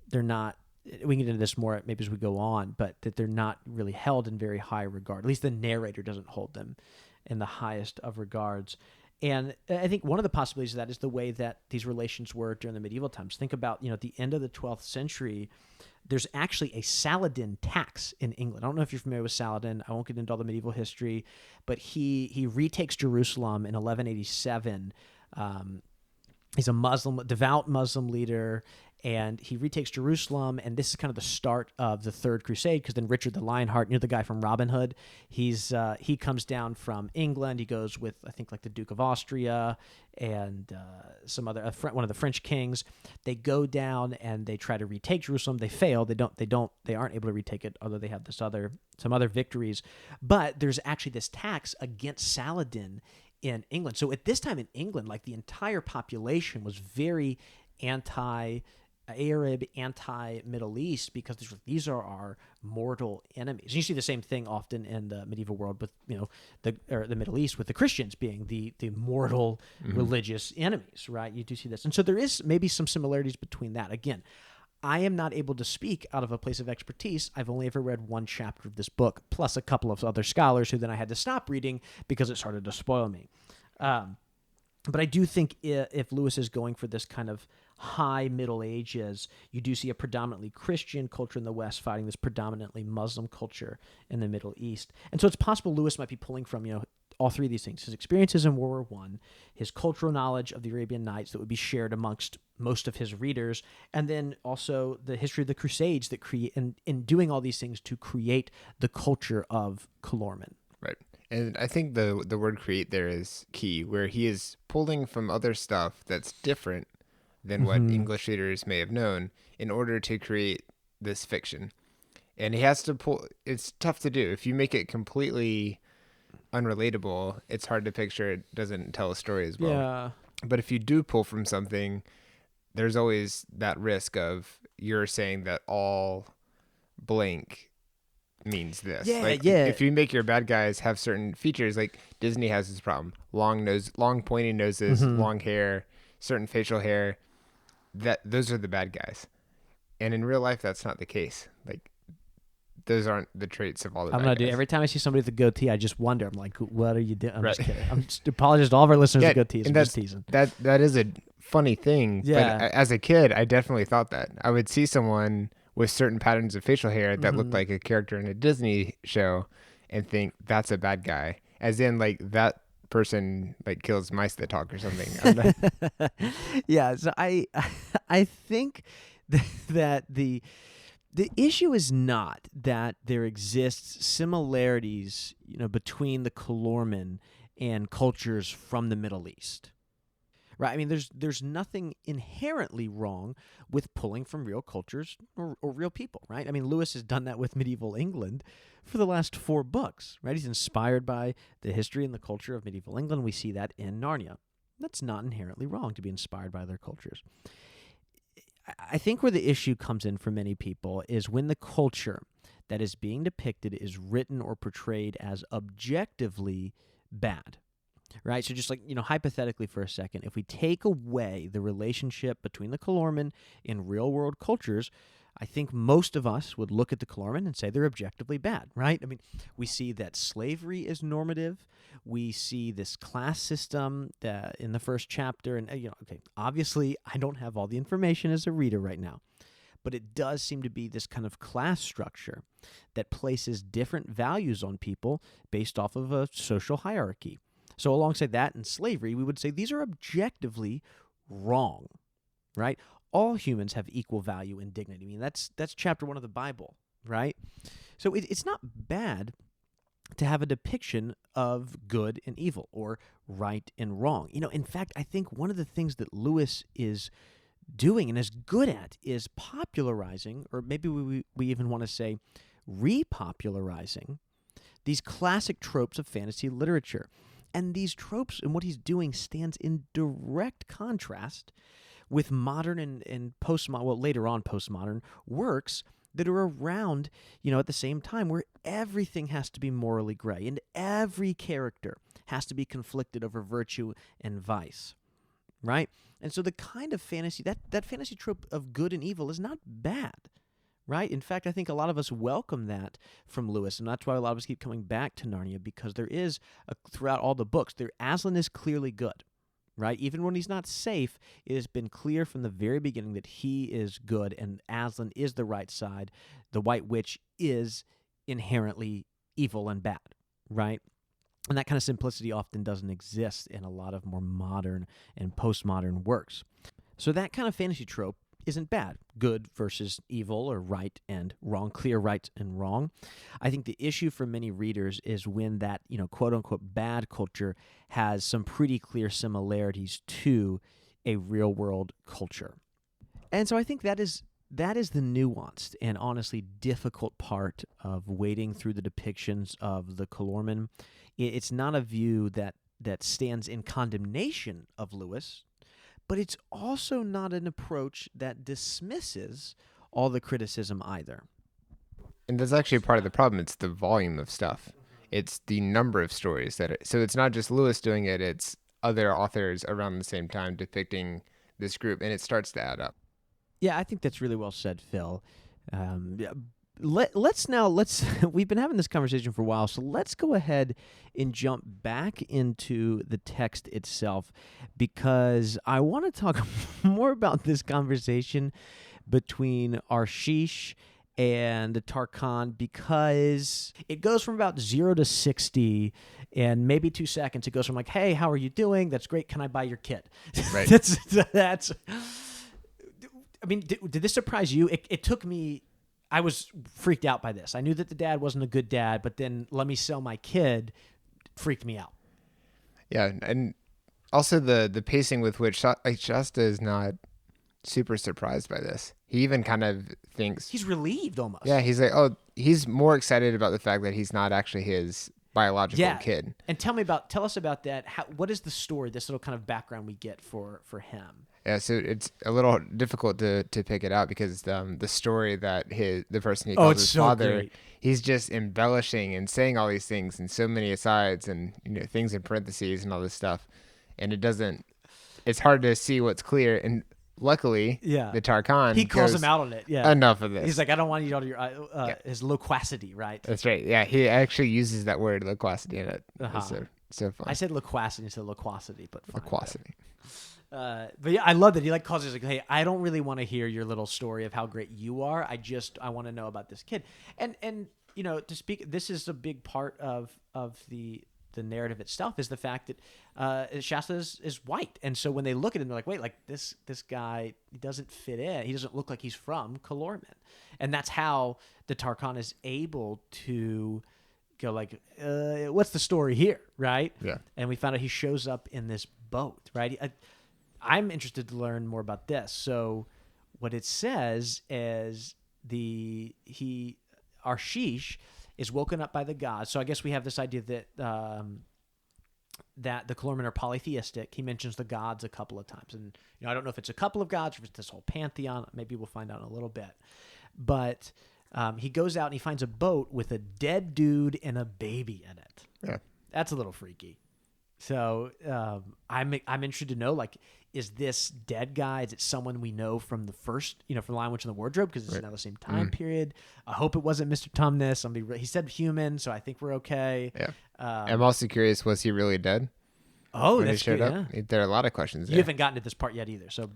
A: they're not, we can get into this more maybe as we go on, but that they're not really held in very high regard. At least the narrator doesn't hold them in the highest of regards. And I think one of the possibilities of that is the way that these relations were during the medieval times. Think about, at the end of the 12th century, there's actually a Saladin tax in England. I don't know if you're familiar with Saladin. I won't get into all the medieval history, but he retakes Jerusalem in 1187. He's a devout Muslim leader, and he retakes Jerusalem, and this is kind of the start of the Third Crusade, because then Richard the Lionheart, the guy from Robin Hood, he comes down from England. He goes with, I think, like the Duke of Austria and some other one of the French kings. They go down and they try to retake Jerusalem. They fail. They aren't able to retake it, although they have some other victories. But there's actually this tax against Saladin in England. So at this time in England, like the entire population was very anti-Arab, anti-Middle East, because these are our mortal enemies. And you see the same thing often in the medieval world with the Middle East, with the Christians being the mortal religious enemies, right? You do see this, and so there is maybe some similarities between that. Again, I am not able to speak out of a place of expertise. I've only ever read one chapter of this book, plus a couple of other scholars who then I had to stop reading because it started to spoil me. But I do think if Lewis is going for this kind of high Middle Ages, you do see a predominantly Christian culture in the West fighting this predominantly Muslim culture in the Middle East. And so it's possible Lewis might be pulling from, all three of these things: his experiences in World War I, his cultural knowledge of the Arabian Nights that would be shared amongst most of his readers, and then also the history of the Crusades that create, and in doing all these things to create the culture of Calormen.
B: Right. And I think the word create there is key, where he is pulling from other stuff that's different than what English readers may have known in order to create this fiction. And he has to pull, it's tough to do. If you make it completely unrelatable, it's hard to picture. It doesn't tell a story as well.
A: Yeah.
B: But if you do pull from something, there's always that risk of you're saying that all blank means this. If you make your bad guys have certain features, like Disney has this problem: long pointy noses, long hair, certain facial hair. Those are the bad guys. And in real life, that's not the case. Like, those aren't the traits of all the bad guys.
A: Every time I see somebody with a goatee, I just wonder. I'm like, what are you doing? I'm just kidding. I'm just apologize to all of our listeners with goatees. I'm just teasing.
B: That is a funny thing. Yeah. But as a kid, I definitely thought that. I would see someone with certain patterns of facial hair that looked like a character in a Disney show and think that's a bad guy. As in, like, that person like kills mice that talk or something.
A: Yeah, so I think that the issue is not that there exists similarities, between the Calormen and cultures from the Middle East. Right? I mean, there's nothing inherently wrong with pulling from real cultures or real people, right? I mean, Lewis has done that with medieval England for the last 4 books, right? He's inspired by the history and the culture of medieval England. We see that in Narnia. That's not inherently wrong to be inspired by their cultures. I think where the issue comes in for many people is when the culture that is being depicted is written or portrayed as objectively bad. Right, so just like, hypothetically for a second, if we take away the relationship between the Calormen in real-world cultures, I think most of us would look at the Calormen and say they're objectively bad, right? I mean, we see that slavery is normative. We see this class system in the first chapter, and obviously I don't have all the information as a reader right now, but it does seem to be this kind of class structure that places different values on people based off of a social hierarchy. So alongside that and slavery, we would say these are objectively wrong, right? All humans have equal value and dignity. I mean, that's chapter 1 of the Bible, right? So it's not bad to have a depiction of good and evil or right and wrong. In fact, I think one of the things that Lewis is doing and is good at is popularizing, or maybe we even want to say repopularizing, these classic tropes of fantasy literature. And these tropes and what he's doing stands in direct contrast with modern and postmodern, well, later on postmodern works that are around, at the same time, where everything has to be morally gray and every character has to be conflicted over virtue and vice, right? And so the kind of fantasy, that fantasy trope of good and evil is not bad. Right? In fact, I think a lot of us welcome that from Lewis, and that's why a lot of us keep coming back to Narnia, because there is, throughout all the books, Aslan is clearly good, right? Even when he's not safe, it has been clear from the very beginning that he is good, and Aslan is the right side. The White Witch is inherently evil and bad, right? And that kind of simplicity often doesn't exist in a lot of more modern and postmodern works. So that kind of fantasy trope isn't bad. Good versus evil, or right and wrong, clear right and wrong. I think the issue for many readers is when that, quote-unquote bad culture has some pretty clear similarities to a real-world culture. And so I think that is the nuanced and honestly difficult part of wading through the depictions of the Calormen. It's not a view that stands in condemnation of Lewis, but it's also not an approach that dismisses all the criticism either.
B: And that's actually part of the problem. It's the volume of stuff. It's the number of stories so it's not just Lewis doing it, it's other authors around the same time depicting this group, and it starts to add up.
A: Yeah, I think that's really well said, Phil. let's we've been having this conversation for a while, so let's go ahead and jump back into the text itself, because I want to talk more about this conversation between Arshish and Tarkan, because it goes from about 0 to 60 in maybe 2 seconds. It goes from like, hey, how are you doing? That's great. Can I buy your kid?
B: Right.
A: That's I mean, did this surprise you? It took me, I was freaked out by this. I knew that the dad wasn't a good dad, but then let me sell my kid freaked me out.
B: Yeah, and also the pacing with which Shasta is not super surprised by this. He even kind of thinks
A: He's relieved almost.
B: yeah, he's like, oh, he's more excited about the fact that he's not actually his biological kid.
A: And tell us about that. What is the story, this little kind of background we get for him?
B: Yeah, so it's a little difficult to pick it out because the story that the person he calls his father,
A: great.
B: He's just embellishing and saying all these things and so many asides and things in parentheses and all this stuff, and it's hard to see what's clear. And luckily, the Tarkan,
A: he calls him out on it. Yeah,
B: enough of this.
A: He's like, I don't want you to your his loquacity, right?
B: That's right. Yeah, he actually uses that word loquacity in it. It's so fun.
A: I said loquacity instead of loquacity, but fine.
B: Loquacity.
A: But yeah, I love that he calls us like, hey, I don't really want to hear your little story of how great you are. I want to know about this kid. And to speak, this is a big part of the narrative itself, is the fact that Shasta is white, and so when they look at him, they're like, wait, like this guy, he doesn't fit in. He doesn't look like he's from Calormen, and that's how the Tarkan is able to go like, what's the story here, right?
B: Yeah. And
A: we found out he shows up in this boat, right? I'm interested to learn more about this. So what it says is Arshish is woken up by the gods. So I guess we have this idea that that the Calormen are polytheistic. He mentions the gods a couple of times, and I don't know if it's a couple of gods or if it's this whole pantheon. Maybe we'll find out in a little bit. But he goes out and he finds a boat with a dead dude and a baby in it.
B: Yeah,
A: that's a little freaky. So I'm interested to know, like, is this dead guy, is it someone we know from the first, from Lion, Witch, and the Wardrobe, because it's now the same time period? I hope it wasn't Mr. Tumnus. He said human, so I think we're okay.
B: Yeah. I'm also curious, was he really dead?
A: Oh,
B: when
A: that's
B: he showed
A: good.
B: up?
A: Yeah.
B: There are a lot of questions there.
A: You haven't gotten to this part yet either, so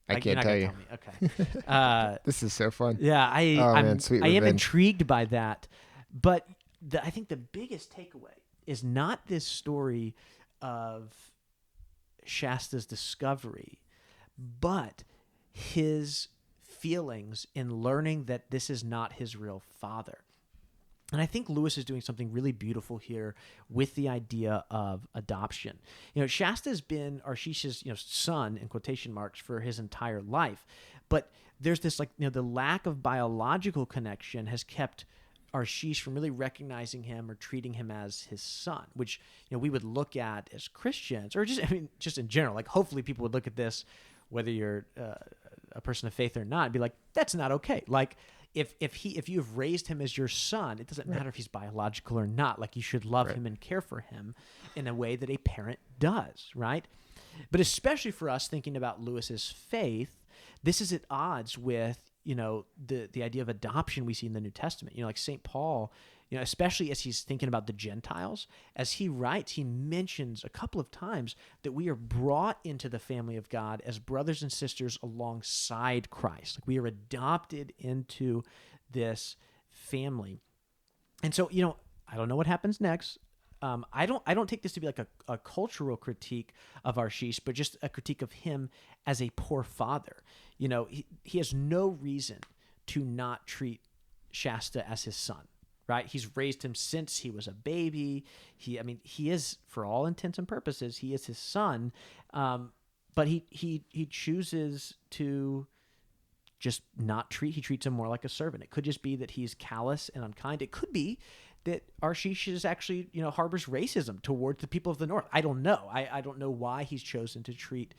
B: I can't tell you.
A: Okay.
B: This is so fun.
A: Yeah, I am
B: revenge.
A: intrigued by that, but I think the biggest takeaway is not this story of Shasta's discovery, but his feelings in learning that this is not his real father. And I think Lewis is doing something really beautiful here with the idea of adoption. Shasta's been Arshish's, son, in quotation marks, for his entire life. But there's this, the lack of biological connection has kept Arshish from really recognizing him or treating him as his son, which, we would look at as Christians, or just in general. Like, hopefully people would look at this, whether you're a person of faith or not, and be like, that's not okay. Like, if you have raised him as your son, it doesn't matter if he's biological or not. Like, you should love him and care for him in a way that a parent does, right? But especially for us thinking about Lewis's faith, this is at odds with the idea of adoption we see in the New Testament. Like St. Paul, especially as he's thinking about the Gentiles, as he writes, he mentions a couple of times that we are brought into the family of God as brothers and sisters alongside Christ. Like, we are adopted into this family. And so, I don't know what happens next. I don't take this to be like a cultural critique of Arshish, but just a critique of him as a poor father. He has no reason to not treat Shasta as his son, right? He's raised him since he was a baby. He is, for all intents and purposes, he is his son. But he chooses to just not he treats him more like a servant. It could just be that he's callous and unkind. It could be that Arshish is actually, harbors racism towards the people of the North. I don't know. I don't know why he's chosen to treat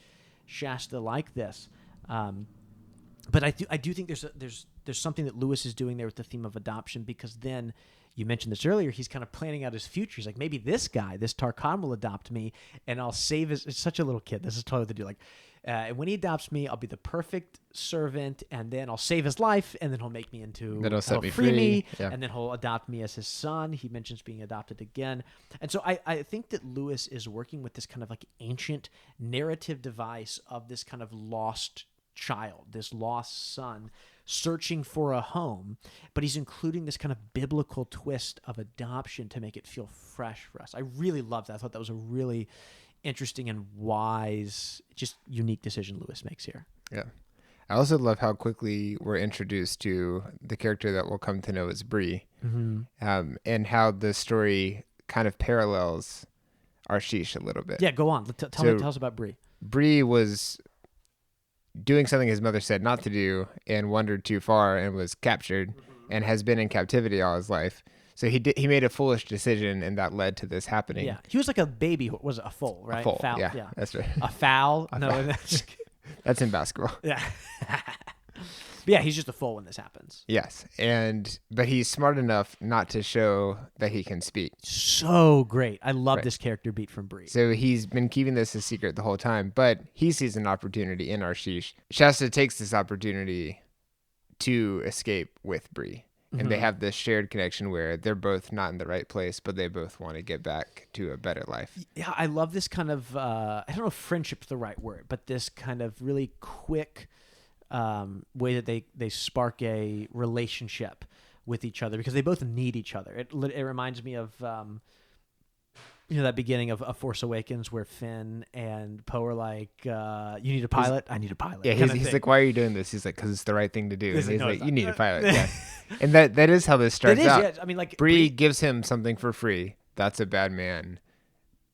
A: Shasta like this. But I do think there's something that Lewis is doing there with the theme of adoption, because then, you mentioned this earlier, he's kind of planning out his future. He's like, maybe this guy, this Tarkan, will adopt me, and I'll save it's such a little kid. This is totally what they do. Like, And when he adopts me, I'll be the perfect servant, and then I'll save his life, and then he'll make me into,
B: Then he'll set me
A: free me,
B: Yeah.
A: and then he'll adopt me as his son. He mentions being adopted again. And so I think that Lewis is working with this kind of like ancient narrative device of this kind of lost child, this lost son, searching for a home, but he's including this kind of biblical twist of adoption to make it feel fresh for us. I really loved that. I thought that was a really interesting and wise, just unique decision Lewis makes here.
B: Yeah. I also love how quickly we're introduced to the character that we'll come to know as Bree, and how the story kind of parallels Arshish a little bit.
A: Yeah, go on. Tell us about Bree.
B: Bree was doing something his mother said not to do and wandered too far and was captured and has been in captivity all his life. So he made a foolish decision, and that led to this happening.
A: Yeah, he was like a baby. Was it a foal, right?
B: A foal,
A: foul,
B: yeah, that's right.
A: A foul? No,
B: foul.
A: That's...
B: That's in basketball.
A: Yeah. But yeah, he's just a fool when this happens.
B: Yes, but he's smart enough not to show that he can speak.
A: So great. I love this character beat from Bree.
B: So he's been keeping this a secret the whole time, but he sees an opportunity in Arshish. Shasta takes this opportunity to escape with Bree. And they have this shared connection where they're both not in the right place, but they both want to get back to a better life.
A: Yeah, I love this kind of, I don't know if friendship's the right word, but this kind of really quick way that they spark a relationship with each other because they both need each other. It reminds me of, that beginning of Force Awakens where Finn and Poe are like, you need a pilot? I need a pilot.
B: Yeah, he's like, why are you doing this? He's like, because it's the right thing to do. And he's like, you need a pilot. Yeah. And that is how this starts out.
A: Yeah. I mean, like
B: Bree gives him something for free. That's a bad man.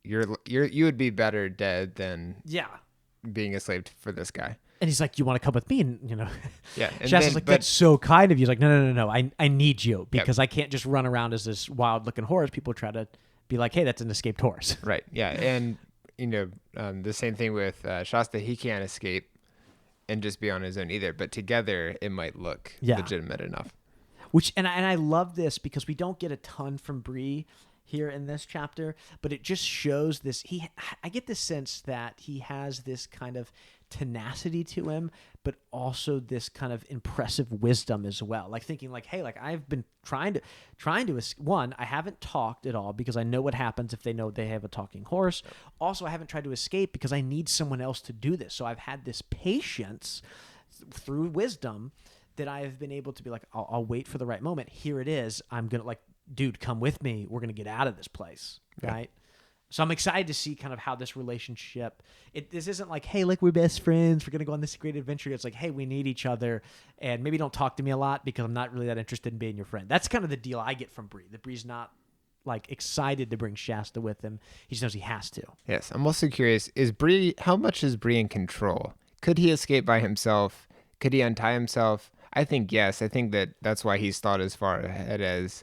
B: You would be better dead than being a slave for this guy.
A: And he's like, you want to come with me? And,
B: yeah. And
A: Shasta's like, that's so kind of you. He's like, no. I need you because I can't just run around as this wild looking horse. People try to be like, hey, that's an escaped horse.
B: Right. Yeah. And, the same thing with Shasta. He can't escape and just be on his own either. But together, it might look legitimate enough.
A: And I love this because we don't get a ton from Bree here in this chapter, but it just shows this. I get the sense that he has this kind of tenacity to him, but also this kind of impressive wisdom as well. Like thinking like, hey, like I've been trying to I haven't talked at all because I know what happens if they know they have a talking horse. Also, I haven't tried to escape because I need someone else to do this. So I've had this patience through wisdom that I have been able to be like, I'll wait for the right moment. Here it is. I'm going to like, dude, come with me. We're going to get out of this place. Right. So I'm excited to see kind of how this relationship, this isn't like, hey, like we're best friends. We're going to go on this great adventure. It's like, hey, we need each other and maybe don't talk to me a lot because I'm not really that interested in being your friend. That's kind of the deal I get from Bree. That Bree's not like excited to bring Shasta with him. He just knows he has to.
B: Yes. I'm also curious, how much is Bree in control? Could he escape by himself? Could he untie himself? I think yes. I think that's why he's thought as far ahead as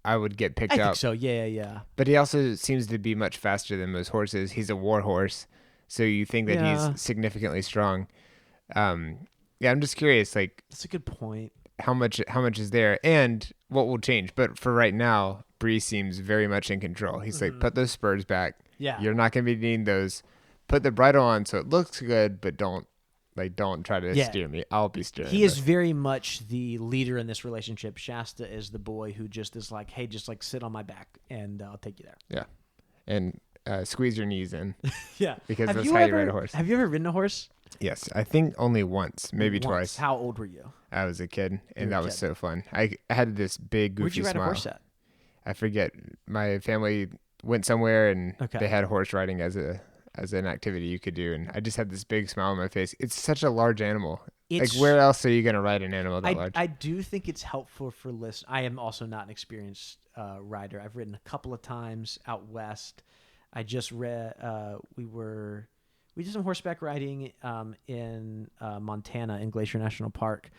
B: I would get picked up.
A: I think so. Yeah.
B: But he also seems to be much faster than most horses. He's a war horse, so you think that he's significantly strong. I'm just curious. Like
A: that's a good point.
B: How much is there, and what will change? But for right now, Bree seems very much in control. He's like, put those spurs back.
A: Yeah,
B: you're not going to be needing those. Put the bridle on so it looks good, but don't try to steer me. I'll be steering.
A: He is very much the leader in this relationship. Shasta is the boy who just is like, hey, just like sit on my back and I'll take you there.
B: Yeah. And squeeze your knees in.
A: Yeah.
B: Because that's how you ride a horse.
A: Have you ever ridden a horse?
B: Yes. I think only once, maybe twice.
A: How old were you?
B: I was a kid, and that was so fun. I had this big, goofy smile.
A: Where'd you ride a horse at?
B: I forget. My family went somewhere, and they had horse riding as an activity you could do, and I just had this big smile on my face. It's such a large animal. Like, where else are you going to ride an animal that large?
A: I do think it's helpful for listeners. I am also not an experienced rider. I've ridden a couple of times out west. I just read we did some horseback riding in Montana in Glacier National Park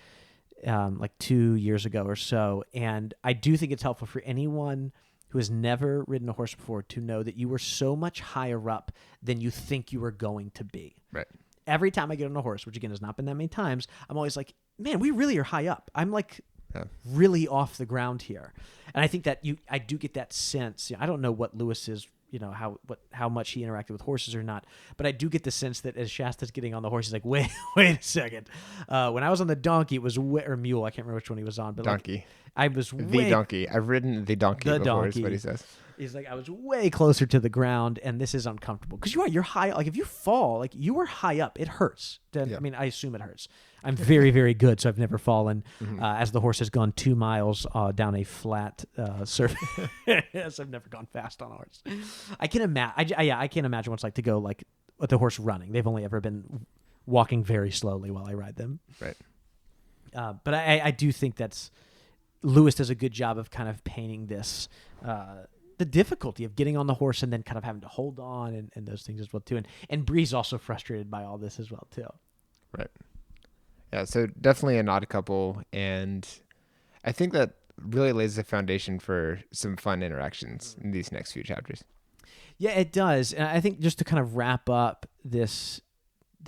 A: like 2 years ago or so, and I do think it's helpful for anyone who has never ridden a horse before to know that you were so much higher up than you think you were going to be.
B: Right.
A: Every time I get on a horse, which again has not been that many times, I'm always like, man, we really are high up. I'm like really off the ground here. And I think that I do get that sense. I don't know what Lewis's how much he interacted with horses or not. But I do get the sense that as Shasta's getting on the horse, he's like, wait a second. When I was on the donkey, it was or mule. I can't remember which one he was on. But
B: donkey.
A: I was
B: the donkey. I've ridden the donkey before.
A: Donkey.
B: Is what he says.
A: He's like, I was way closer to the ground, and this is uncomfortable because you're high. Like if you fall, like you were high up, it hurts. I mean, I assume it hurts. I'm very, very good, so I've never fallen. As the horse has gone 2 miles down a flat surface, yes, I've never gone fast on a horse. I can imagine. I can't imagine what it's like to go like with the horse running. They've only ever been walking very slowly while I ride them.
B: Right.
A: But I do think Lewis does a good job of kind of painting this. The difficulty of getting on the horse and then kind of having to hold on and those things as well too. And Bree's also frustrated by all this as well too.
B: Right. Yeah, so definitely an odd couple, and I think that really lays the foundation for some fun interactions in these next few chapters.
A: Yeah, it does. And I think just to kind of wrap up this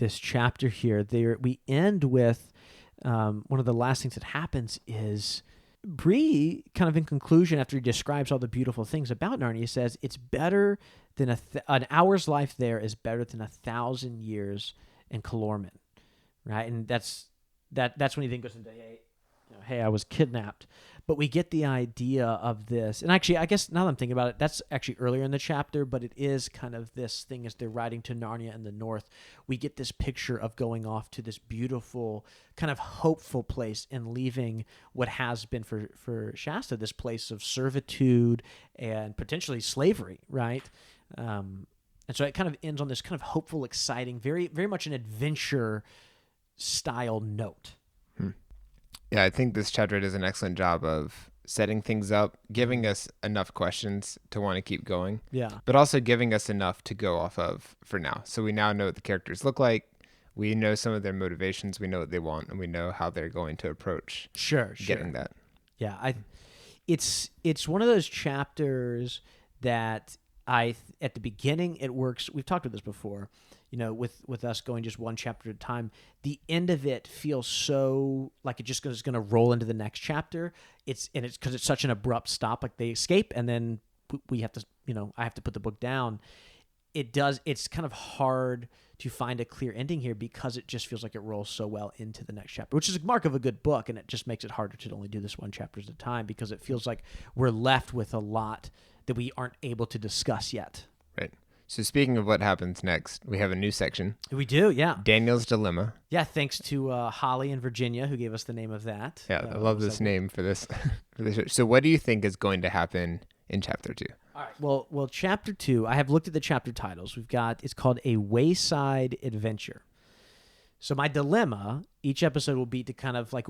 A: chapter here, we end with one of the last things that happens is Bree, kind of in conclusion, after he describes all the beautiful things about Narnia, says it's better than an hour's life there is better than 1,000 years in Calormen, right? And that's when he then goes into, hey, I was kidnapped. But we get the idea of this. And actually, I guess now that I'm thinking about it, that's actually earlier in the chapter, but it is kind of this thing as they're riding to Narnia in the north. We get this picture of going off to this beautiful, kind of hopeful place and leaving what has been for Shasta, this place of servitude and potentially slavery, right? And so it kind of ends on this kind of hopeful, exciting, very, very much an adventure style note.
B: Yeah, I think this chapter does an excellent job of setting things up, giving us enough questions to want to keep going.
A: Yeah.
B: But also giving us enough to go off of for now. So we now know what the characters look like. We know some of their motivations. We know what they want, and we know how they're going to approach getting that.
A: Yeah, it's one of those chapters that at the beginning it works. We've talked about this before. With us going just one chapter at a time, the end of it feels so like it just is going to roll into the next chapter. It's because it's such an abrupt stop. Like they escape, and then we have to, I have to put the book down. It's kind of hard to find a clear ending here because it just feels like it rolls so well into the next chapter, which is a mark of a good book, and it just makes it harder to only do this one chapter at a time because it feels like we're left with a lot that we aren't able to discuss yet.
B: Right. So speaking of what happens next, we have a new section.
A: We do, yeah.
B: Daniel's Dilemma.
A: Yeah, thanks to Holly and Virginia who gave us the name of that.
B: Yeah, I love this name for this. So what do you think is going to happen in Chapter 2?
A: All right. Well, Chapter 2, I have looked at the chapter titles. It's called A Wayside Adventure. So my dilemma, each episode will be to kind of like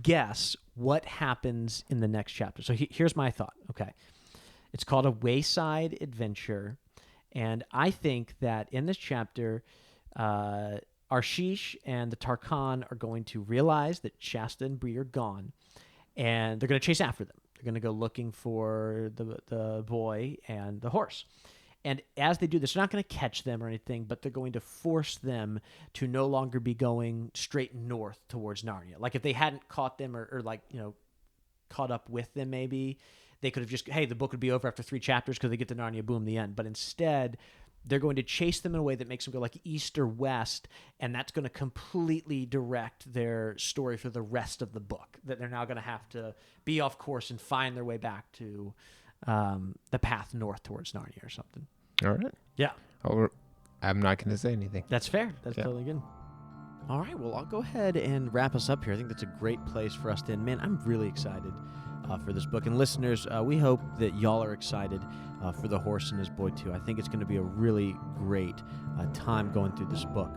A: guess what happens in the next chapter. So here's my thought, okay? It's called A Wayside Adventure. And I think that in this chapter, Arshish and the Tarkhan are going to realize that Shasta and Bree are gone, and they're going to chase after them. They're going to go looking for the boy and the horse. And as they do this, they're not going to catch them or anything, but they're going to force them to no longer be going straight north towards Narnia. Like if they hadn't caught them or caught up with them maybe, they could have just, the book would be over after 3 chapters because they get to Narnia, boom, the end. But instead, they're going to chase them in a way that makes them go like east or west, and that's going to completely direct their story for the rest of the book, that they're now going to have to be off course and find their way back to the path north towards Narnia or something.
B: All right.
A: Yeah.
B: I'm not going to say anything.
A: That's fair. That's totally good. All right. Well, I'll go ahead and wrap us up here. I think that's a great place for us to end. Man, I'm really excited for this book. And listeners, we hope that y'all are excited for The Horse and His Boy too. I think it's going to be a really great time going through this book.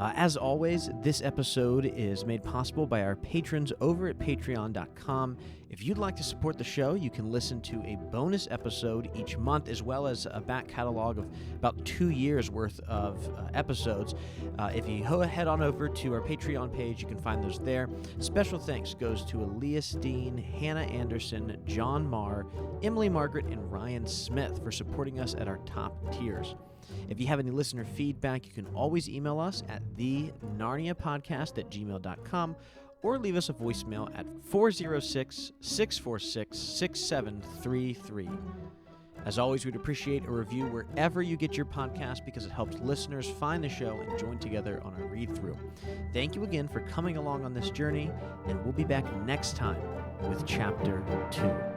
A: As always, this episode is made possible by our patrons over at patreon.com. If you'd like to support the show, you can listen to a bonus episode each month, as well as a back catalog of about 2 years worth of episodes. If you head on over to our Patreon page, you can find those there. Special thanks goes to Elias Dean, Hannah Anderson, John Marr, Emily Margaret, and Ryan Smith for supporting us at our top tiers. If you have any listener feedback, you can always email us at thenarniapodcast@gmail.com or leave us a voicemail at 406-646-6733. As always, we'd appreciate a review wherever you get your podcast because it helps listeners find the show and join together on our read-through. Thank you again for coming along on this journey, and we'll be back next time with Chapter 2.